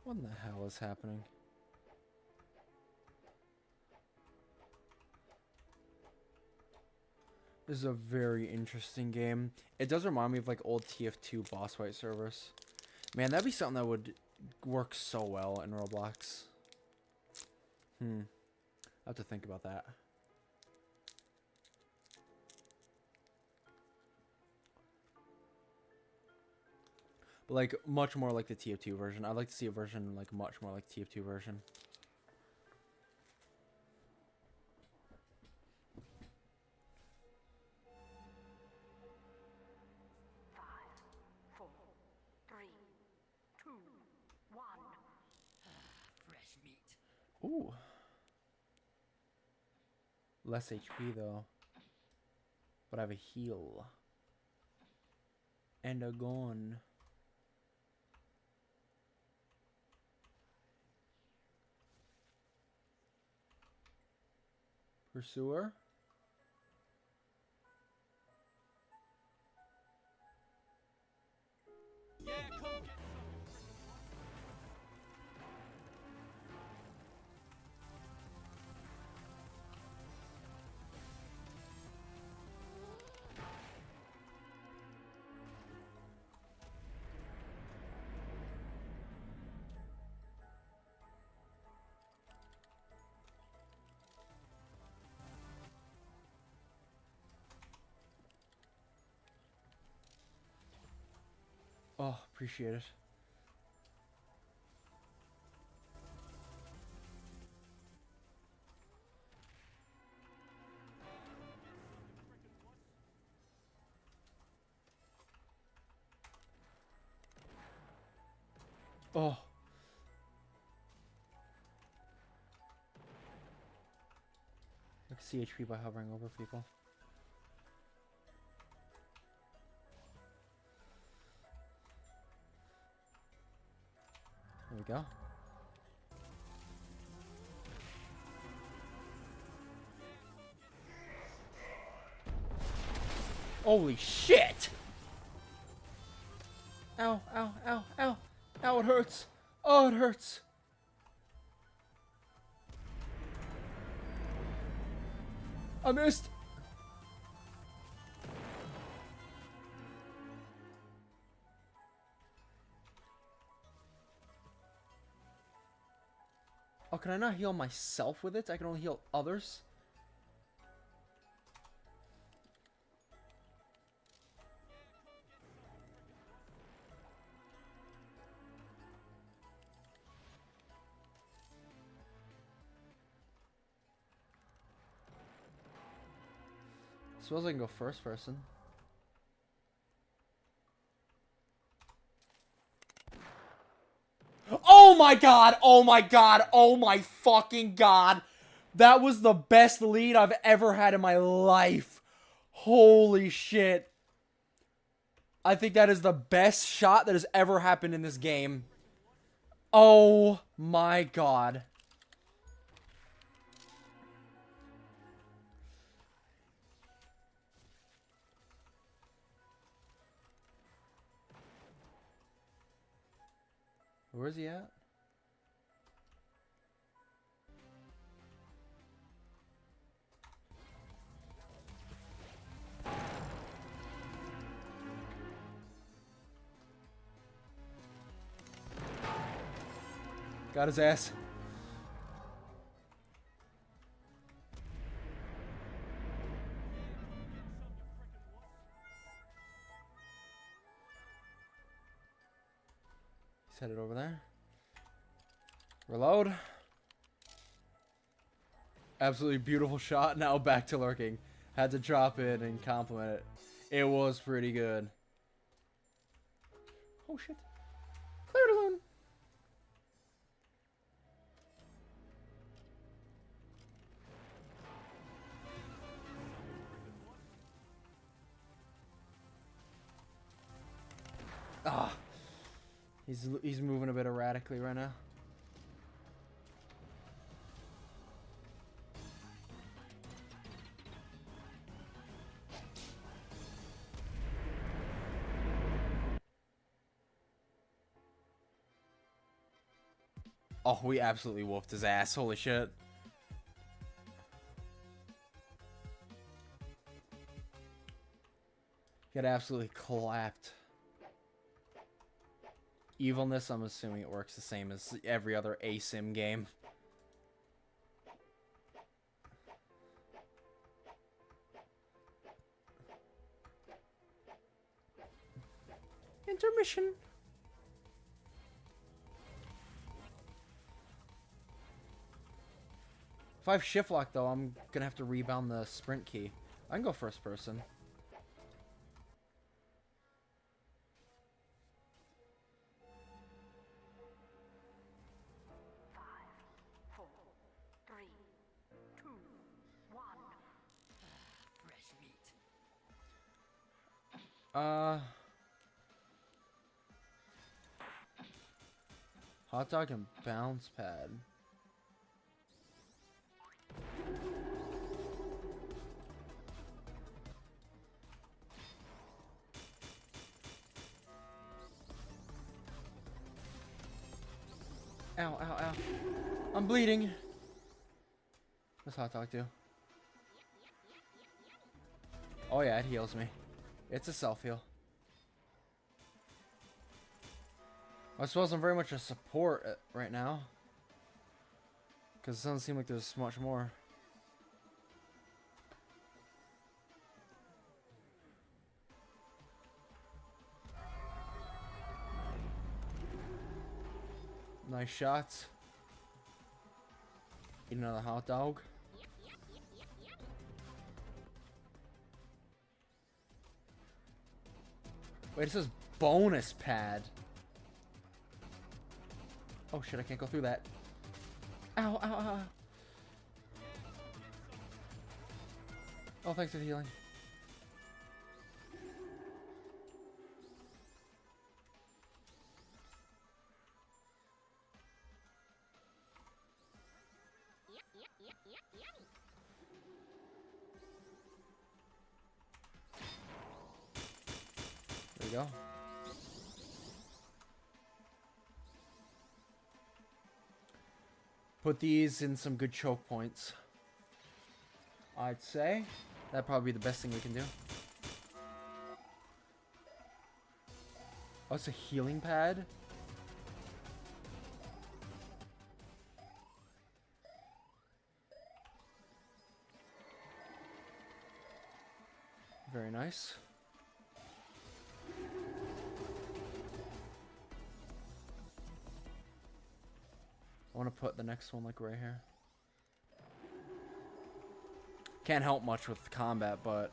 What in the hell is happening? This is a very interesting game. It does remind me of like old TF2 boss fight servers. Man, that'd be something that would work so well in Roblox. I have to think about that. But like much more like the TF2 version. I'd like to see a version like much more like TF2 version. Fresh meat. Ooh. Less HP though. But I have a heal. And a gun. Pursuer? Yeah, come get some. Oh, appreciate it. Oh. CHP by hovering over people. There we go. Holy shit! Ow, ow, ow, ow. Ow, it hurts. Oh, it hurts. I missed. Oh, can I not heal myself with it? I can only heal others? Suppose I can go first person. Oh my god! Oh my god! Oh my fucking god! That was the best lead I've ever had in my life. Holy shit. I think that is the best shot that has ever happened in this game. Oh my god. Where is he at? Got his ass. He's headed over there. Reload. Absolutely beautiful shot. Now back to lurking. Had to drop in and compliment it. It was pretty good. Oh shit. Cleared alone. Ah. He's moving a bit erratically right now. Oh, we absolutely whooped his ass. Holy shit. Got absolutely clapped. Evilness, I'm assuming it works the same as every other ASIM game. Intermission. If I have shift lock though, I'm gonna have to rebound the sprint key. I can go first person. Fresh meat. Hot dog and bounce pad. Ow, ow, ow. I'm bleeding. What's hot dog do? Oh yeah, it heals me. It's a self-heal. I suppose I'm very much a support right now. Because it doesn't seem like there's much more. Nice shots. Eat another hot dog. Wait, it says bonus pad. Oh shit, I can't go through that. Ow, ow, ow. Oh, thanks for the healing. There you go. Put these in some good choke points. I'd say that'd probably be the best thing we can do. Oh, it's a healing pad. Very nice. I want to put the next one like right here. Can't help much with the combat, but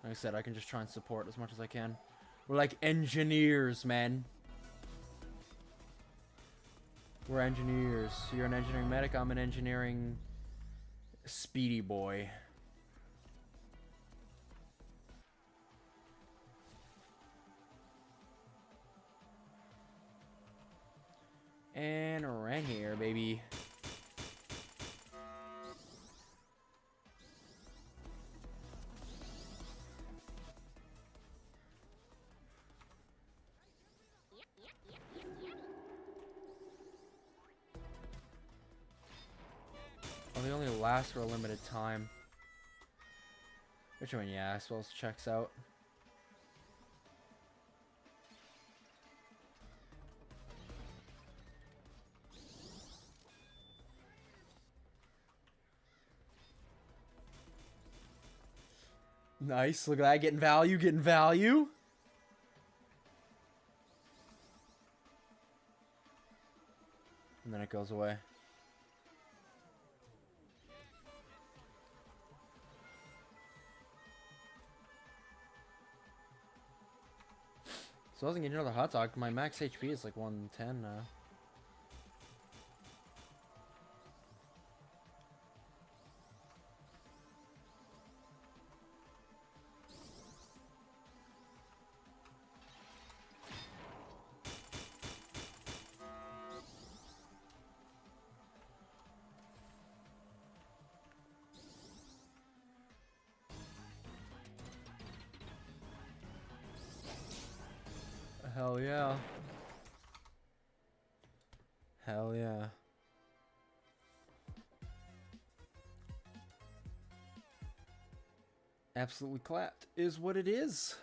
like I said, I can just try and support as much as I can. We're like engineers, man. We're engineers. You're an engineering medic, I'm an engineering speedy boy. And right here, baby. Oh, they only last for a limited time. Which one, yeah, I suppose checks out. Nice, look at that, getting value, getting value. And then it goes away. So I wasn't getting another hot dog. My max HP is like 110 now. Hell yeah. Hell yeah. Absolutely clapped is what it is.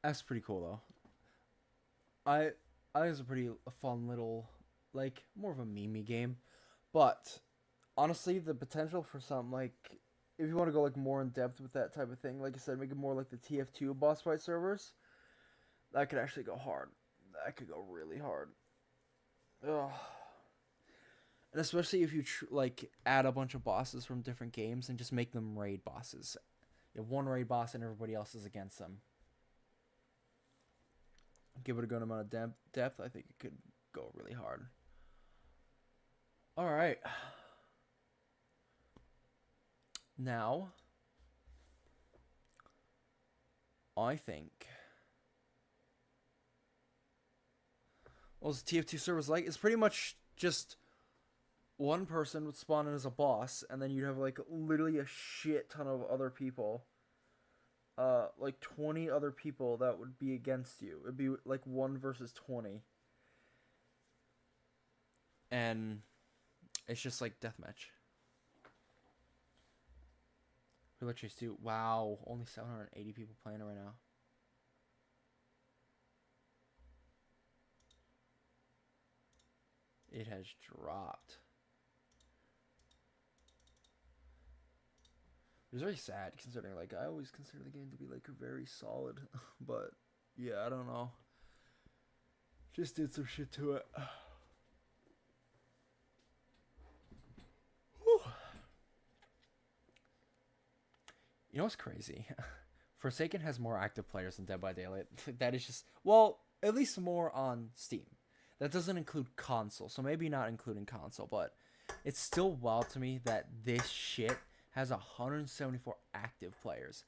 That's pretty cool though. I think it's a pretty fun little, like, more of a meme game. But honestly, the potential for something like, if you want to go like more in depth with that type of thing, like I said, make it more like the TF2 boss fight servers. That could actually go hard. That could go really hard. Ugh. And especially if you like add a bunch of bosses from different games and just make them raid bosses. You have one raid boss and everybody else is against them. Give it a good amount of depth. I think it could go really hard. All right. Now, I think, well, TF2 servers like, it's pretty much just one person would spawn in as a boss, and then you'd have like literally a shit ton of other people, like 20 other people that would be against you. It'd be like 1 versus 20, and it's just like deathmatch. Real Chase 2. Wow, only 780 people playing it right now. It has dropped. It was very sad considering, like, I always consider the game to be like very solid, but yeah, I don't know. Just did some shit to it. Whew. You know what's crazy? Forsaken has more active players than Dead by Daylight. That is just, well, at least more on Steam. That doesn't include console, so maybe not including console, but It's still wild to me that this shit has 174 active players.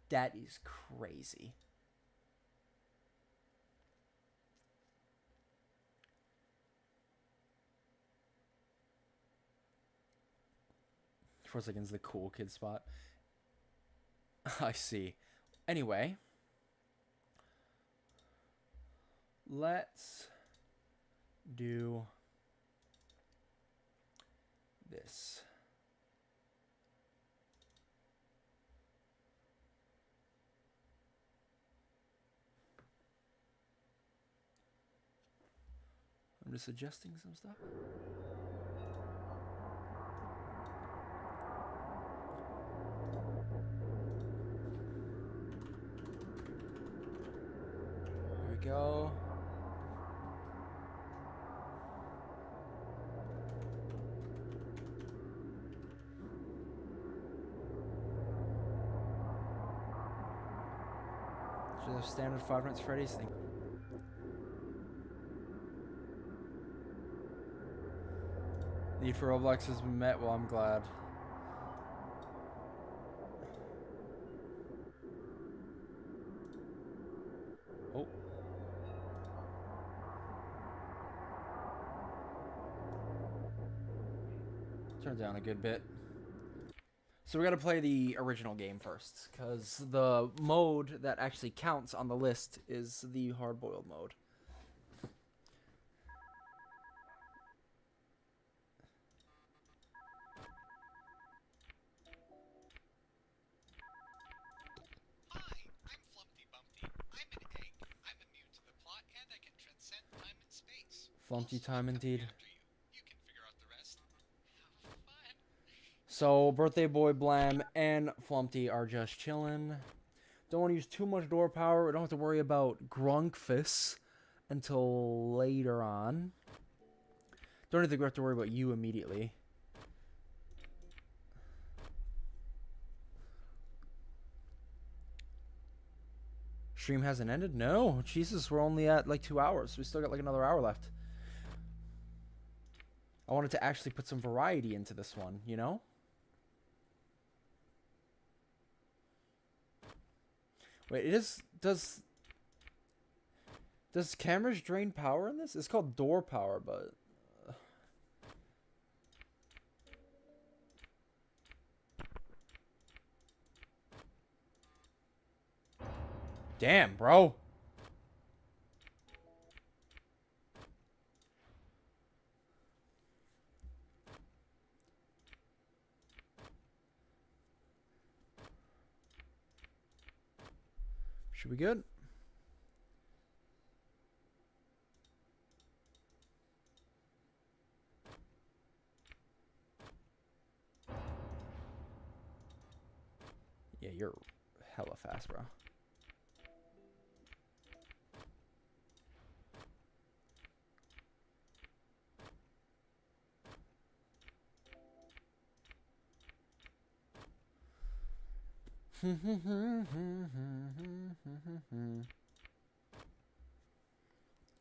That is crazy. For a second, it's the cool kid spot. I see. Anyway, let's do this. I'm just adjusting some stuff. There we go. Should have standard 5 Nights at Freddy's thing. Need for Roblox has been met. Well, I'm glad. Oh. Turn down a good bit. So we gotta play the original game first, because the mode that actually counts on the list is the hard-boiled mode. Flumpty time indeed. So Birthday Boy, Blam, and Flumpty are just chilling. Don't want to use too much door power. We don't have to worry about Grunkfus until later on. Don't even think we have to worry about you immediately. Stream hasn't ended? No. Jesus, we're only at like 2 hours. We still got like another hour left. I wanted to actually put some variety into this one, you know? Wait, it is... Does cameras drain power in this? It's called door power, but... Damn, bro. Should we good? Yeah, you're hella fast, bro.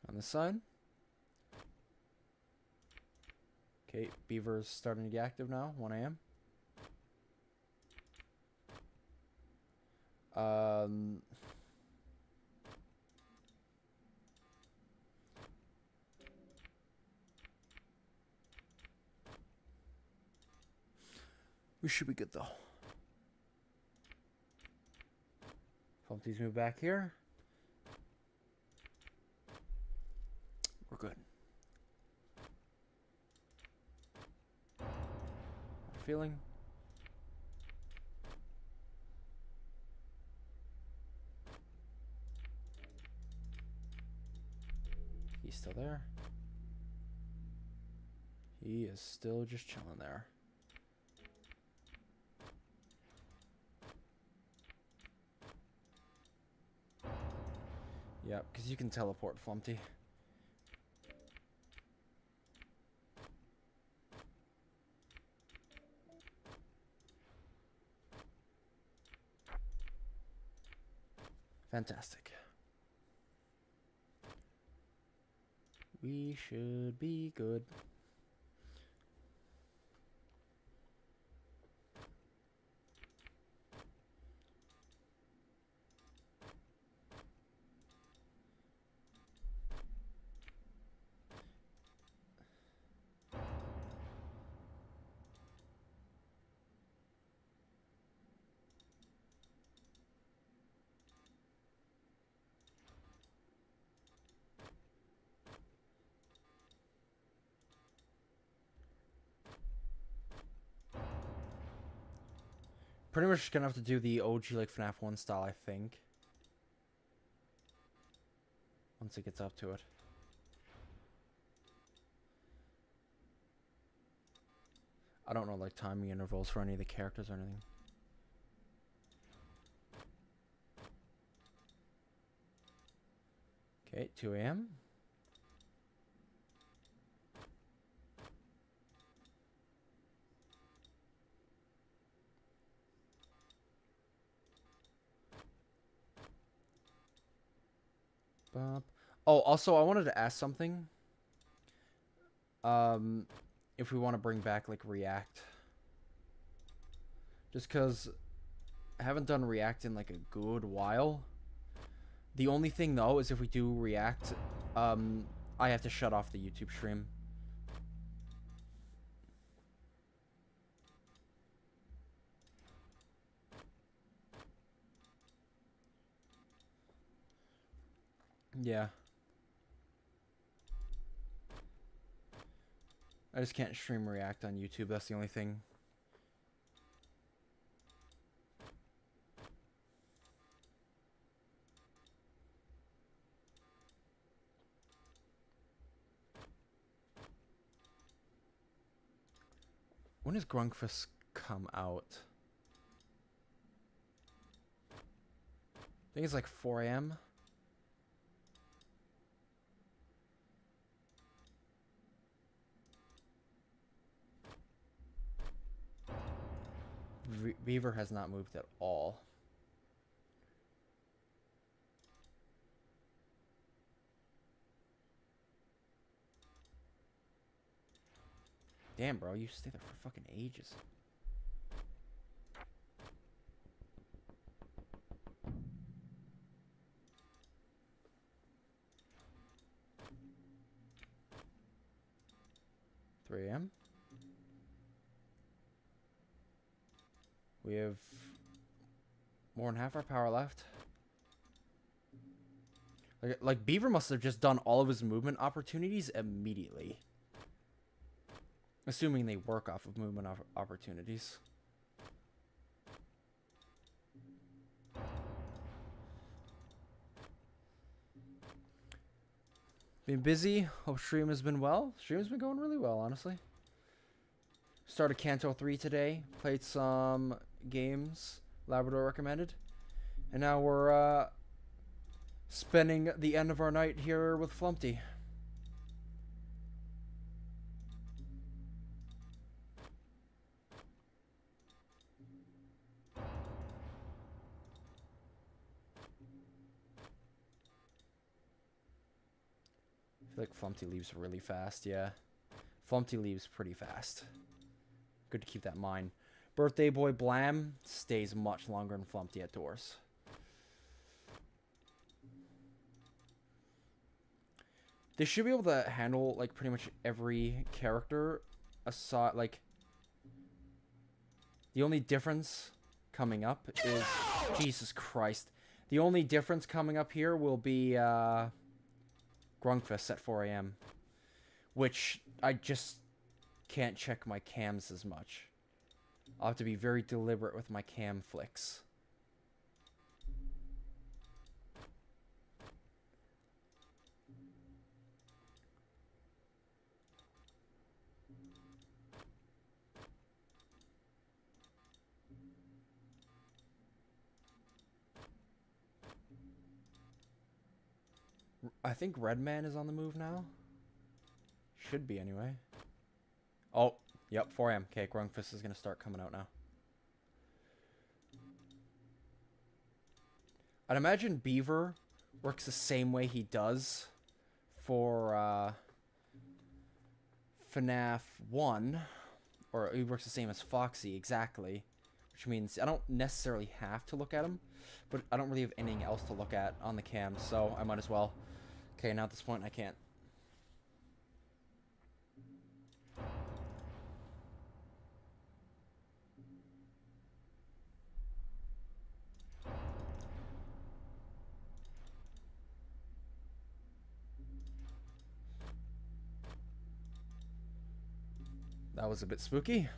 On this side. Okay, Beaver's starting to get active now. 1 a.m. We should be good though. Flumpty's move back here. We're good. Feeling. He's still there. He is still just chilling there. Yep, because you can teleport, Flumpty. Fantastic. We should be good. Pretty much just gonna have to do the OG like FNAF 1 style, I think. Once it gets up to it. I don't know like timing intervals for any of the characters or anything. Okay, 2 a.m. Oh, also, I wanted to ask something. If we want to bring back, like, React. Just because I haven't done React in, like, a good while. The only thing, though, is if we do React, I have to shut off the YouTube stream. Yeah. I just can't stream React on YouTube. That's the only thing. When does Grunkfist come out? I think it's like 4 a.m. Beaver has not moved at all. Damn, bro, you stay there for fucking ages. Three a.m. We have more than half our power left. Like Beaver must have just done all of his movement opportunities immediately. Assuming they work off of movement opportunities. Been busy. Hope stream has been well. Stream has been going really well, honestly. Started Canto 3 today. Played some games Labrador recommended. And now we're spending the end of our night here with Flumpty. I feel like Flumpty leaves really fast, yeah. Flumpty leaves pretty fast. Good to keep that in mind. Birthday Boy Blam stays much longer than Flumpty at doors. They should be able to handle, like, pretty much every character aside, like... The only difference coming up is... Jesus Christ. The only difference coming up here will be, Grunkfist at 4 a.m. Which I just can't check my cams as much. I'll have to be very deliberate with my cam flicks. I think Redman is on the move now. Should be anyway. Oh, yep, 4 a.m. Okay, Grunkfist is going to start coming out now. I'd imagine Beaver works the same way he does for FNAF 1. Or he works the same as Foxy, exactly. Which means I don't necessarily have to look at him. But I don't really have anything else to look at on the cam, so I might as well. Okay, now at this point I can't. That was a bit spooky,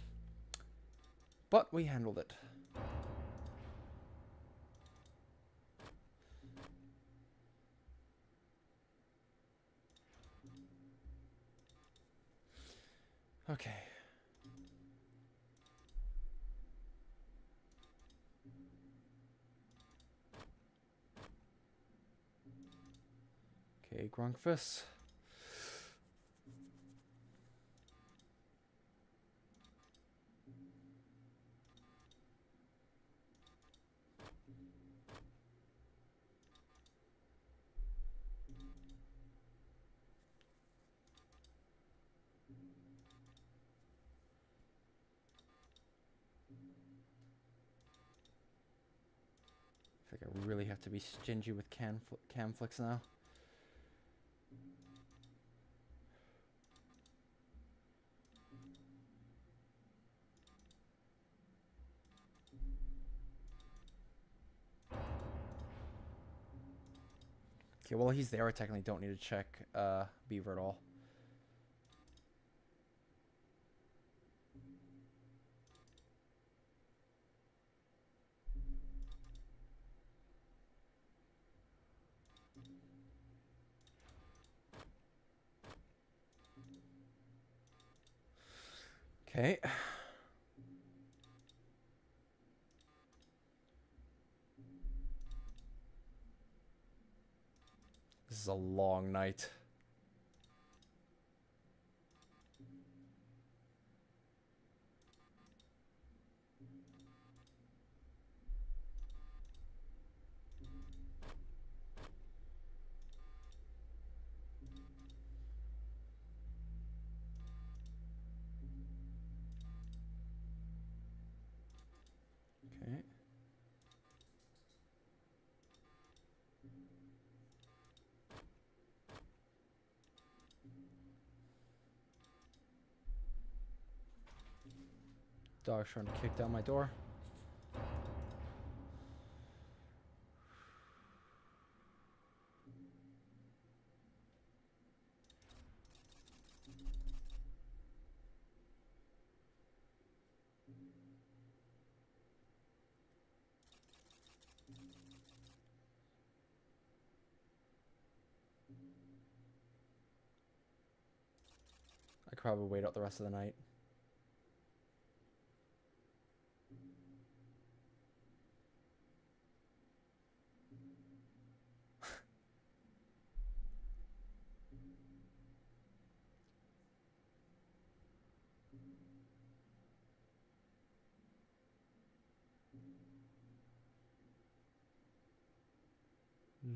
but we handled it. Okay. Okay, Grunkfus. I think I really have to be stingy with cam flicks now. Okay, well he's there. I technically don't need to check Beaver at all. Okay. This is a long night. Okay. Dog's trying to kick down my door. I could probably wait out the rest of the night.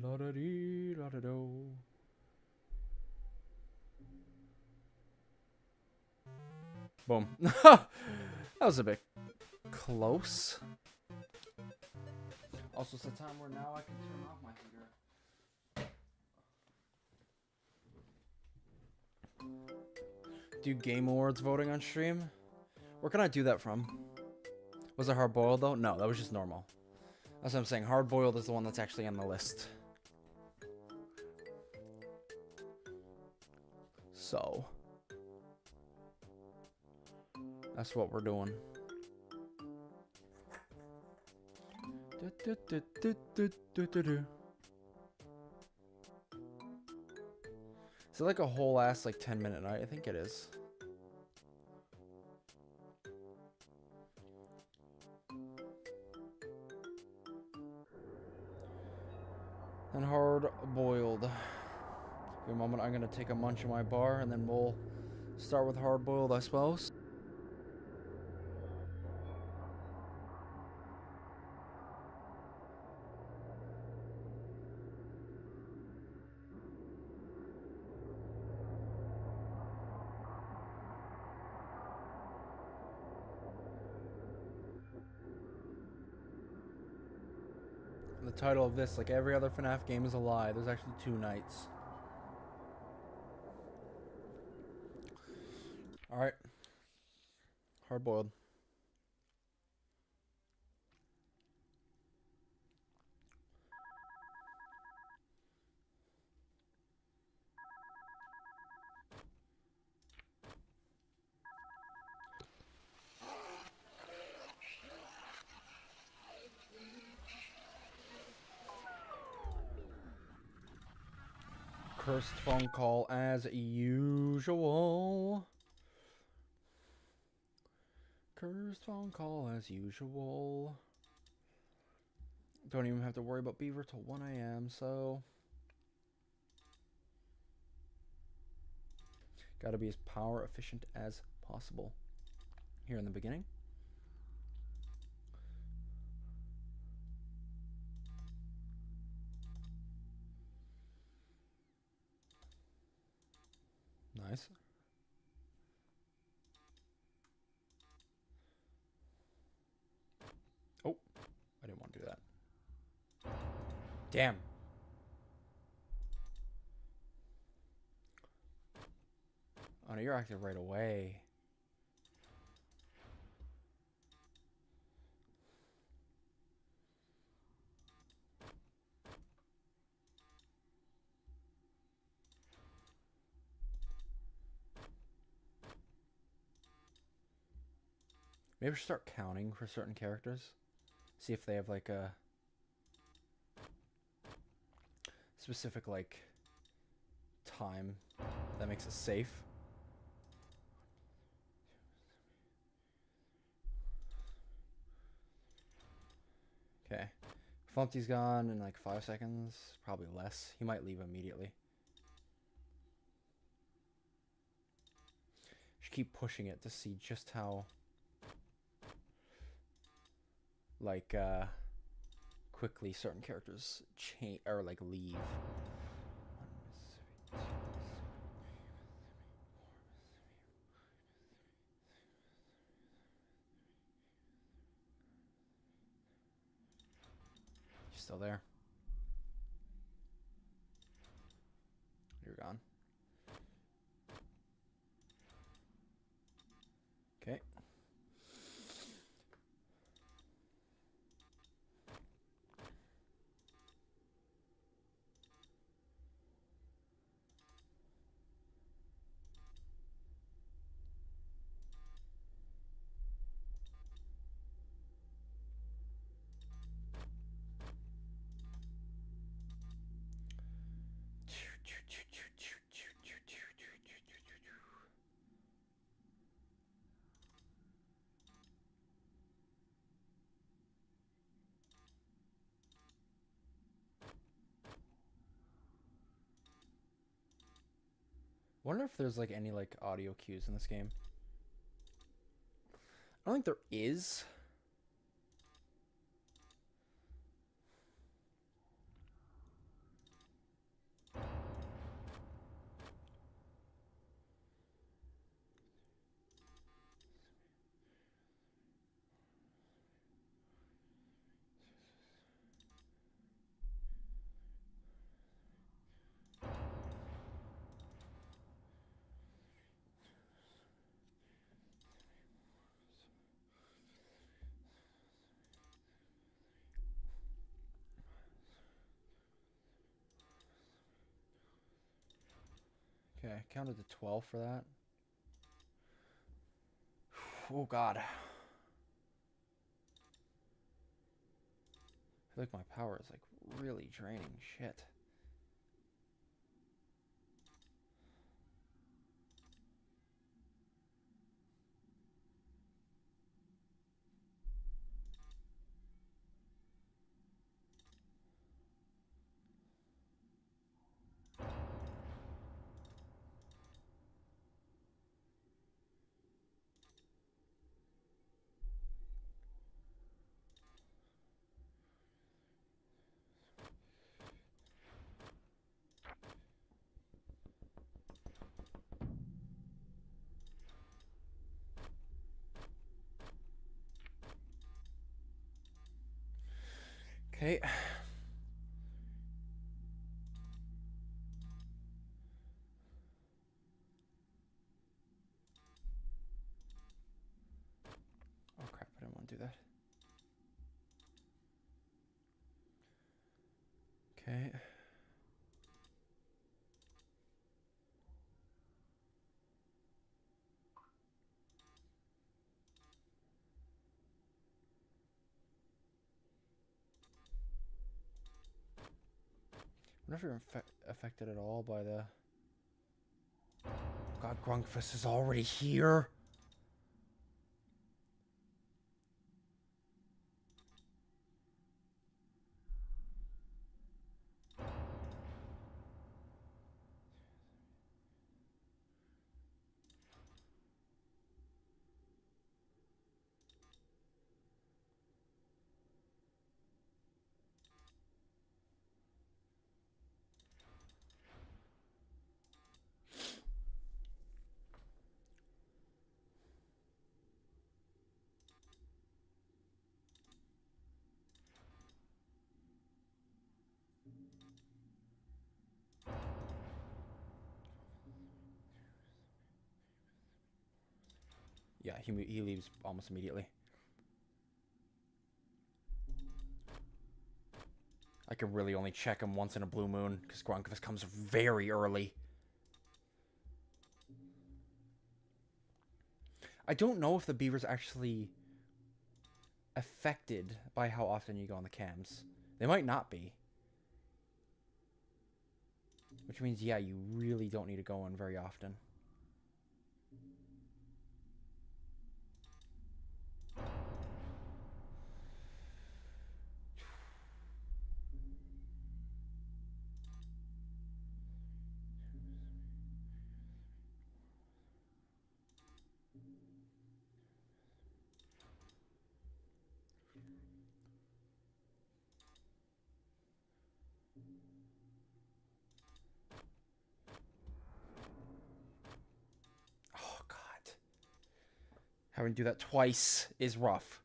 La da dee, la da do. Boom. That was a bit close. Also, it's the time where now I can turn off my computer. Do Game Awards voting on stream? Where can I do that from? Was it hard boiled though? No, that was just normal. That's what I'm saying. Hard boiled is the one that's actually on the list. So that's what we're doing. Is it like a whole ass like 10-minute night? I think it is. And hard boiled. Give me a moment, I'm gonna take a munch of my bar and then we'll start with hard boiled, I suppose. The title of this, like every other FNAF game, is a lie. There's actually 2 nights. Alright. Hard boiled. Cursed phone call as usual. Cursed phone call as usual. Don't even have to worry about Beaver till 1 a.m. So gotta be as power efficient as possible here in the beginning. Nice. Oh, I didn't want to do that. Damn. Oh no, you're active right away. Maybe we should start counting for certain characters. See if they have like a specific like time that makes it safe. Okay. Flumpty's gone in like 5 seconds. Probably less. He might leave immediately. Should keep pushing it to see just how like quickly certain characters change or like leave. You're still there. You're gone. Okay. Wonder if there's like any like audio cues in this game. I don't think there is. Okay, counted to 12 for that. Oh god. I feel like my power is like really draining. Shit. Okay. Oh crap, I didn't want to do that. Okay. I wonder if you're affected at all by the... God, Grunkfus is already here. Yeah, he leaves almost immediately. I can really only check him once in a blue moon, because Grunkvist comes very early. I don't know if the beaver's actually affected by how often you go on the cams. They might not be. Which means, yeah, you really don't need to go in very often. Oh, God. Having to do that twice is rough.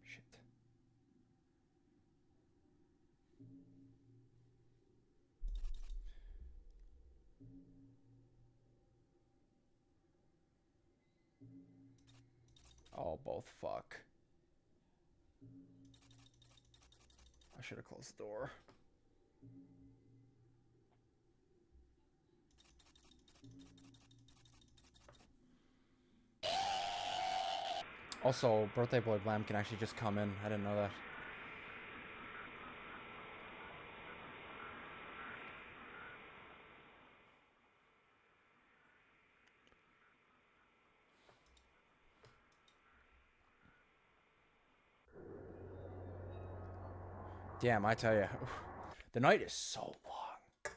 Shit. Oh, both fuck. I should have closed the door. Also, Birthday Boy Blam can actually just come in. I didn't know that. Damn, I tell you, the night is so long.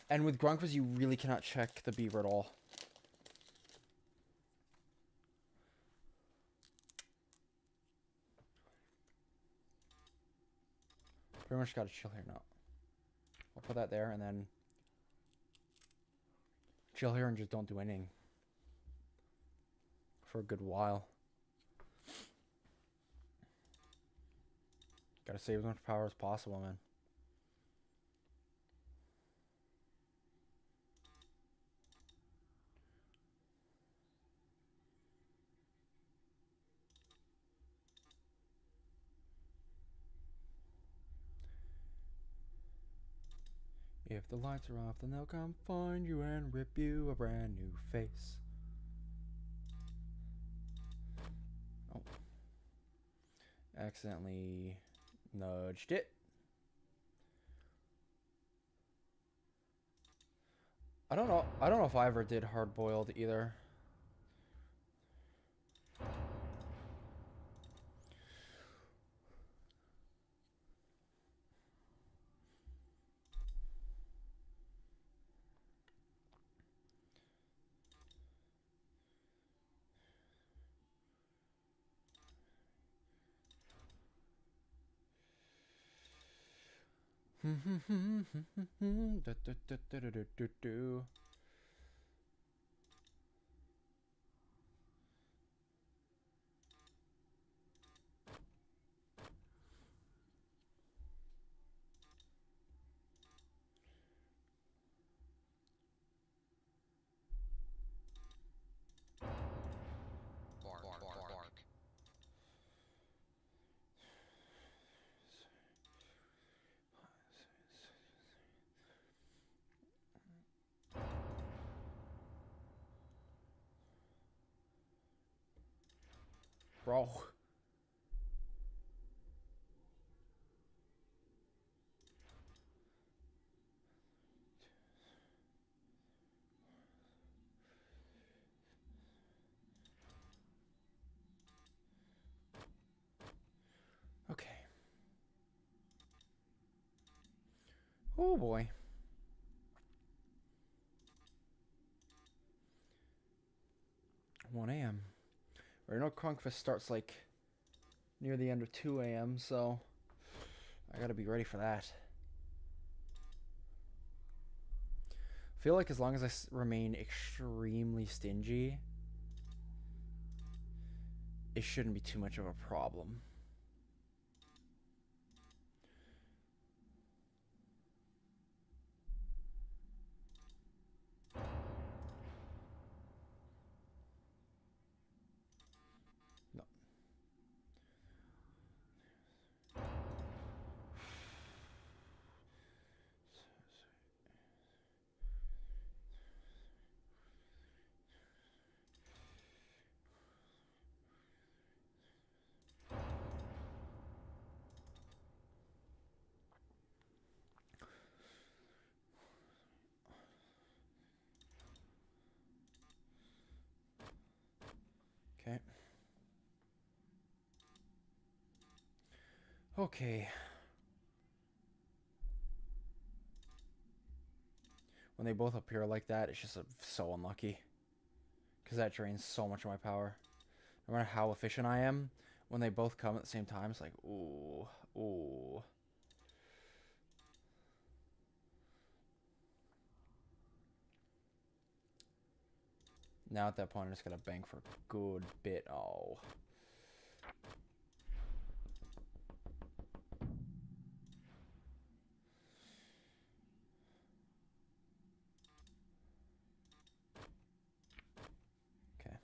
And with Grunkvist, you really cannot check the beaver at all. Pretty much gotta chill here now. I'll put that there and then chill here and just don't do anything for a good while. Gotta save as much power as possible, man. If the lights are off, then they'll come find you and rip you a brand new face. Oh. Accidentally nudged it. I don't know if I ever did hard boiled either. Bro. Oh boy. $1 a.m. Or you know, Crunkfist starts like near the end of 2 a.m. So I gotta be ready for that. I feel like as long as I remain extremely stingy, it shouldn't be too much of a problem. No. Okay. Okay. When they both appear like that, it's just so unlucky. Because that drains so much of my power. No matter how efficient I am, when they both come at the same time, it's like, ooh, ooh. Now at that point, I'm just going to bank for a good bit. Oh. Okay.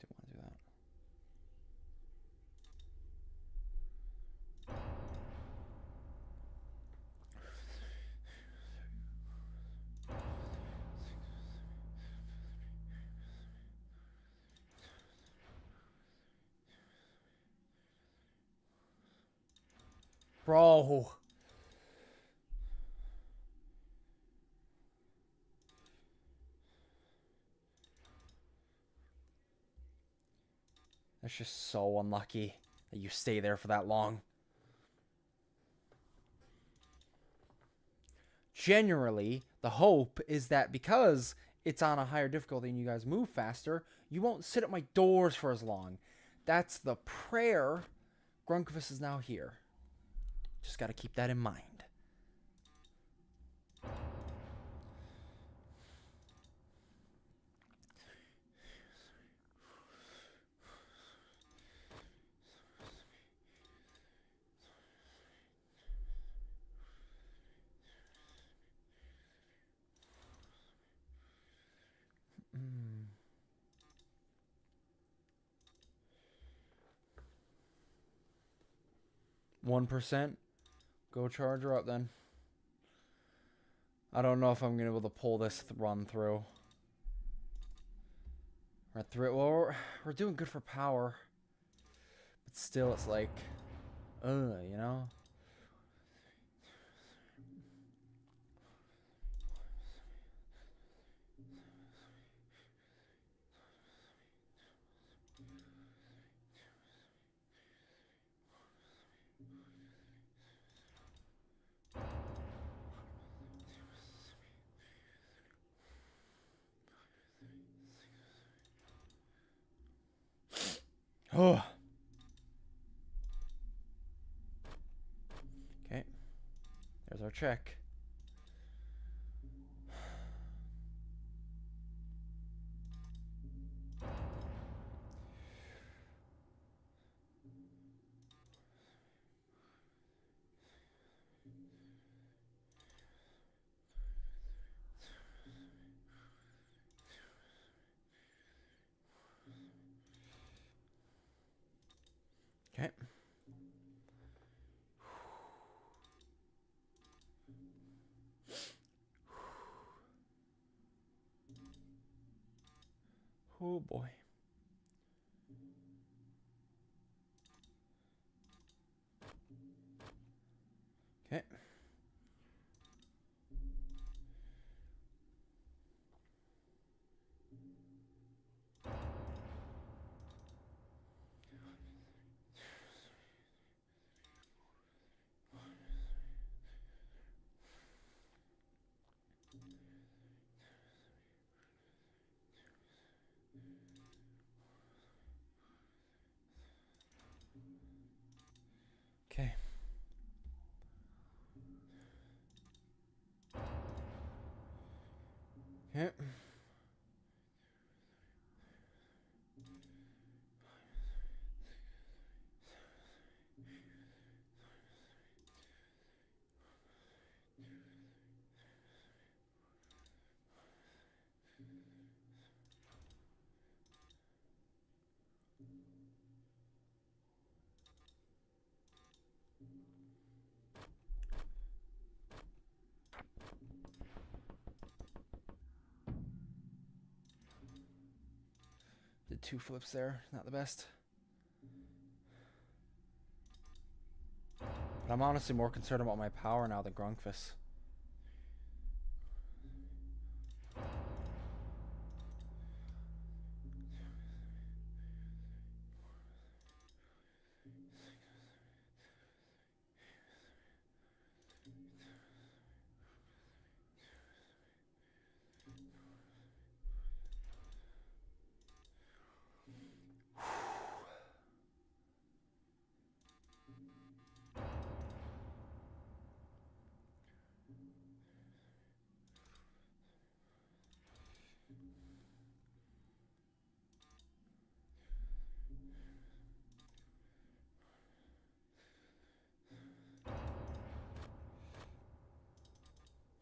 Didn't want to do that. Bro. That's just so unlucky that you stay there for that long. Generally, the hope is that because it's on a higher difficulty and you guys move faster, you won't sit at my doors for as long. That's the prayer. Grunkvist is now here. Just got to keep that in mind. Mm. 1%. Go charge her up then. I don't know if I'm going to be able to pull this run through. Well, we're doing good for power. But still, it's like, you know? Oh. Okay. There's our check. Okay. Oh boy. Okay. Okay. Okay. Did 2 flips there. Not the best. But I'm honestly more concerned about my power now than Grunkfist.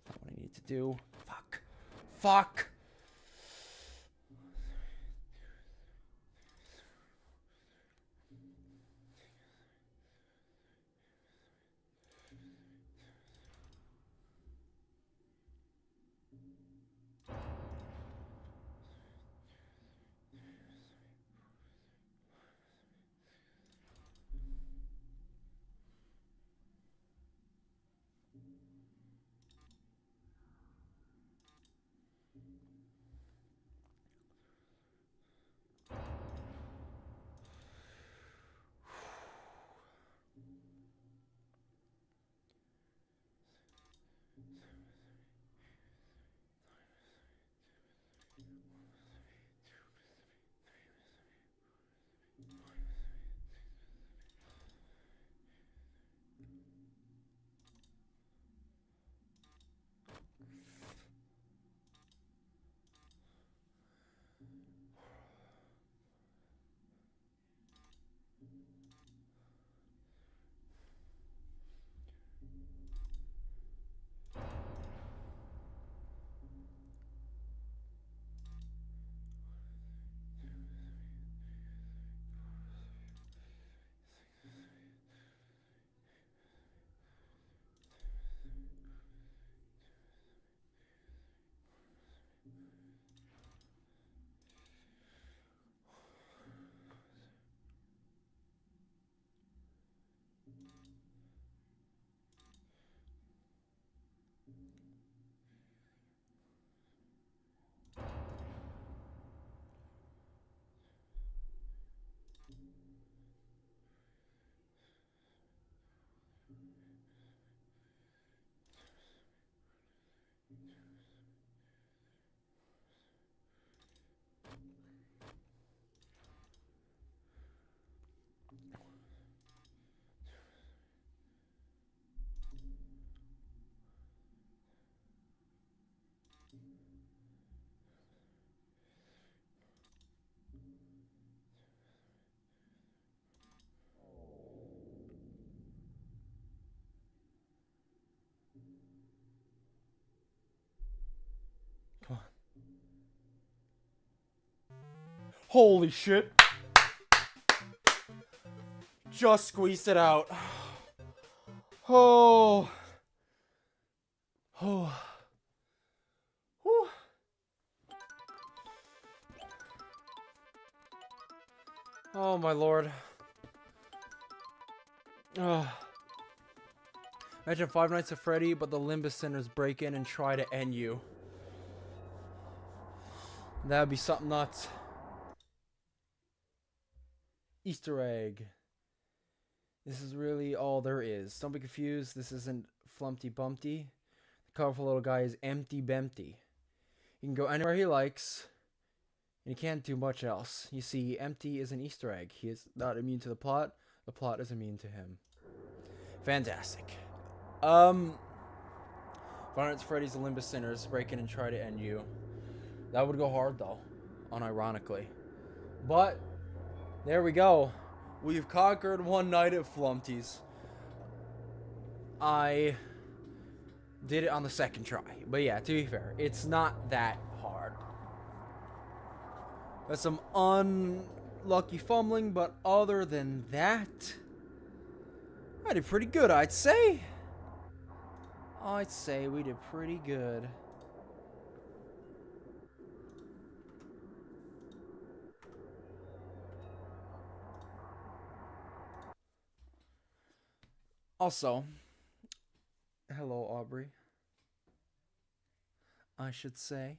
Not what I need to do. Fuck. Fuck! Come on. Holy shit. Just squeezed it out. Oh. Oh. Whew. Oh my lord. Imagine Five Nights at Freddy, but the Limbus Sinners break in and try to end you. That'd be something nuts. Easter egg. This is really all there is. Don't be confused. This isn't Flumpty Bumpty. The colorful little guy is Empty Bempty. He can go anywhere he likes, and he can't do much else. You see, Empty is an Easter egg. He is not immune to the plot. The plot is immune to him. Fantastic. Five Nights at Freddy's, the Limbus Sinners break in and try to end you. That would go hard though, unironically. But there we go. We've conquered one night at Flumpty's. I did it on the second try. But yeah, to be fair, it's not that hard. That's some unlucky fumbling, but other than that, I did pretty good, I'd say. I'd say we did pretty good. Also, hello, Aubrey. I should say.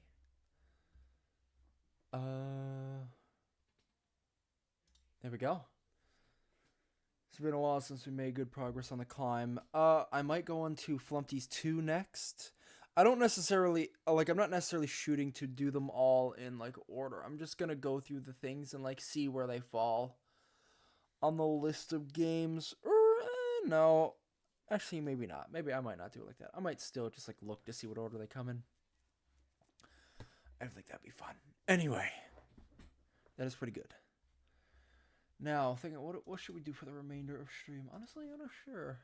There we go. It's been a while since we made good progress on the climb. I might go on to Flumpty's 2 next. I don't necessarily, like, I'm not necessarily shooting to do them all in, like, order. I'm just gonna go through the things and, like, see where they fall on the list of games. No. Actually, maybe not. Maybe I might not do it like that. I might still just, like, look to see what order they come in. I think that'd be fun. Anyway. That is pretty good. Now, thinking, what should we do for the remainder of stream? Honestly, I'm not sure.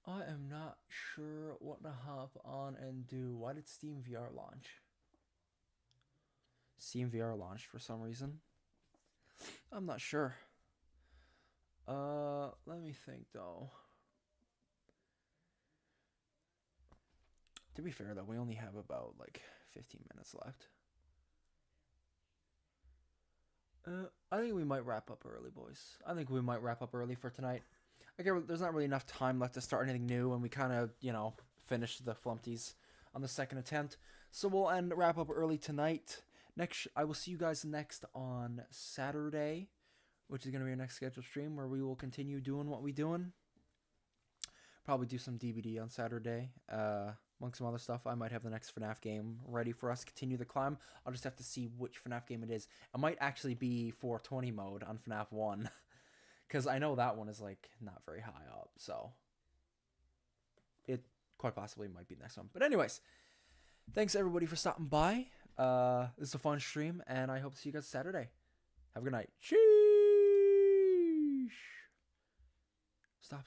I am not sure what to hop on and do. Why did Steam VR launch? Steam VR launched for some reason. I'm not sure. Let me think though. To be fair though, we only have about like 15 minutes left. I think we might wrap up early, boys. I think we might wrap up early for tonight. I get there's not really enough time left to start anything new, and we kind of, you know, finished the Flumpties on the second attempt. So we'll wrap up early tonight. Next, I will see you guys next on Saturday, which is going to be our next scheduled stream, where we will continue doing what we doing. Probably do some DVD on Saturday. Among some other stuff, I might have the next FNAF game ready for us to continue the climb. I'll just have to see which FNAF game it is. It might actually be 420 mode on FNAF 1. Because I know that one is, like, not very high up. So, it quite possibly might be the next one. But anyways, thanks everybody for stopping by. This is a fun stream, and I hope to see you guys Saturday. Have a good night. Cheers!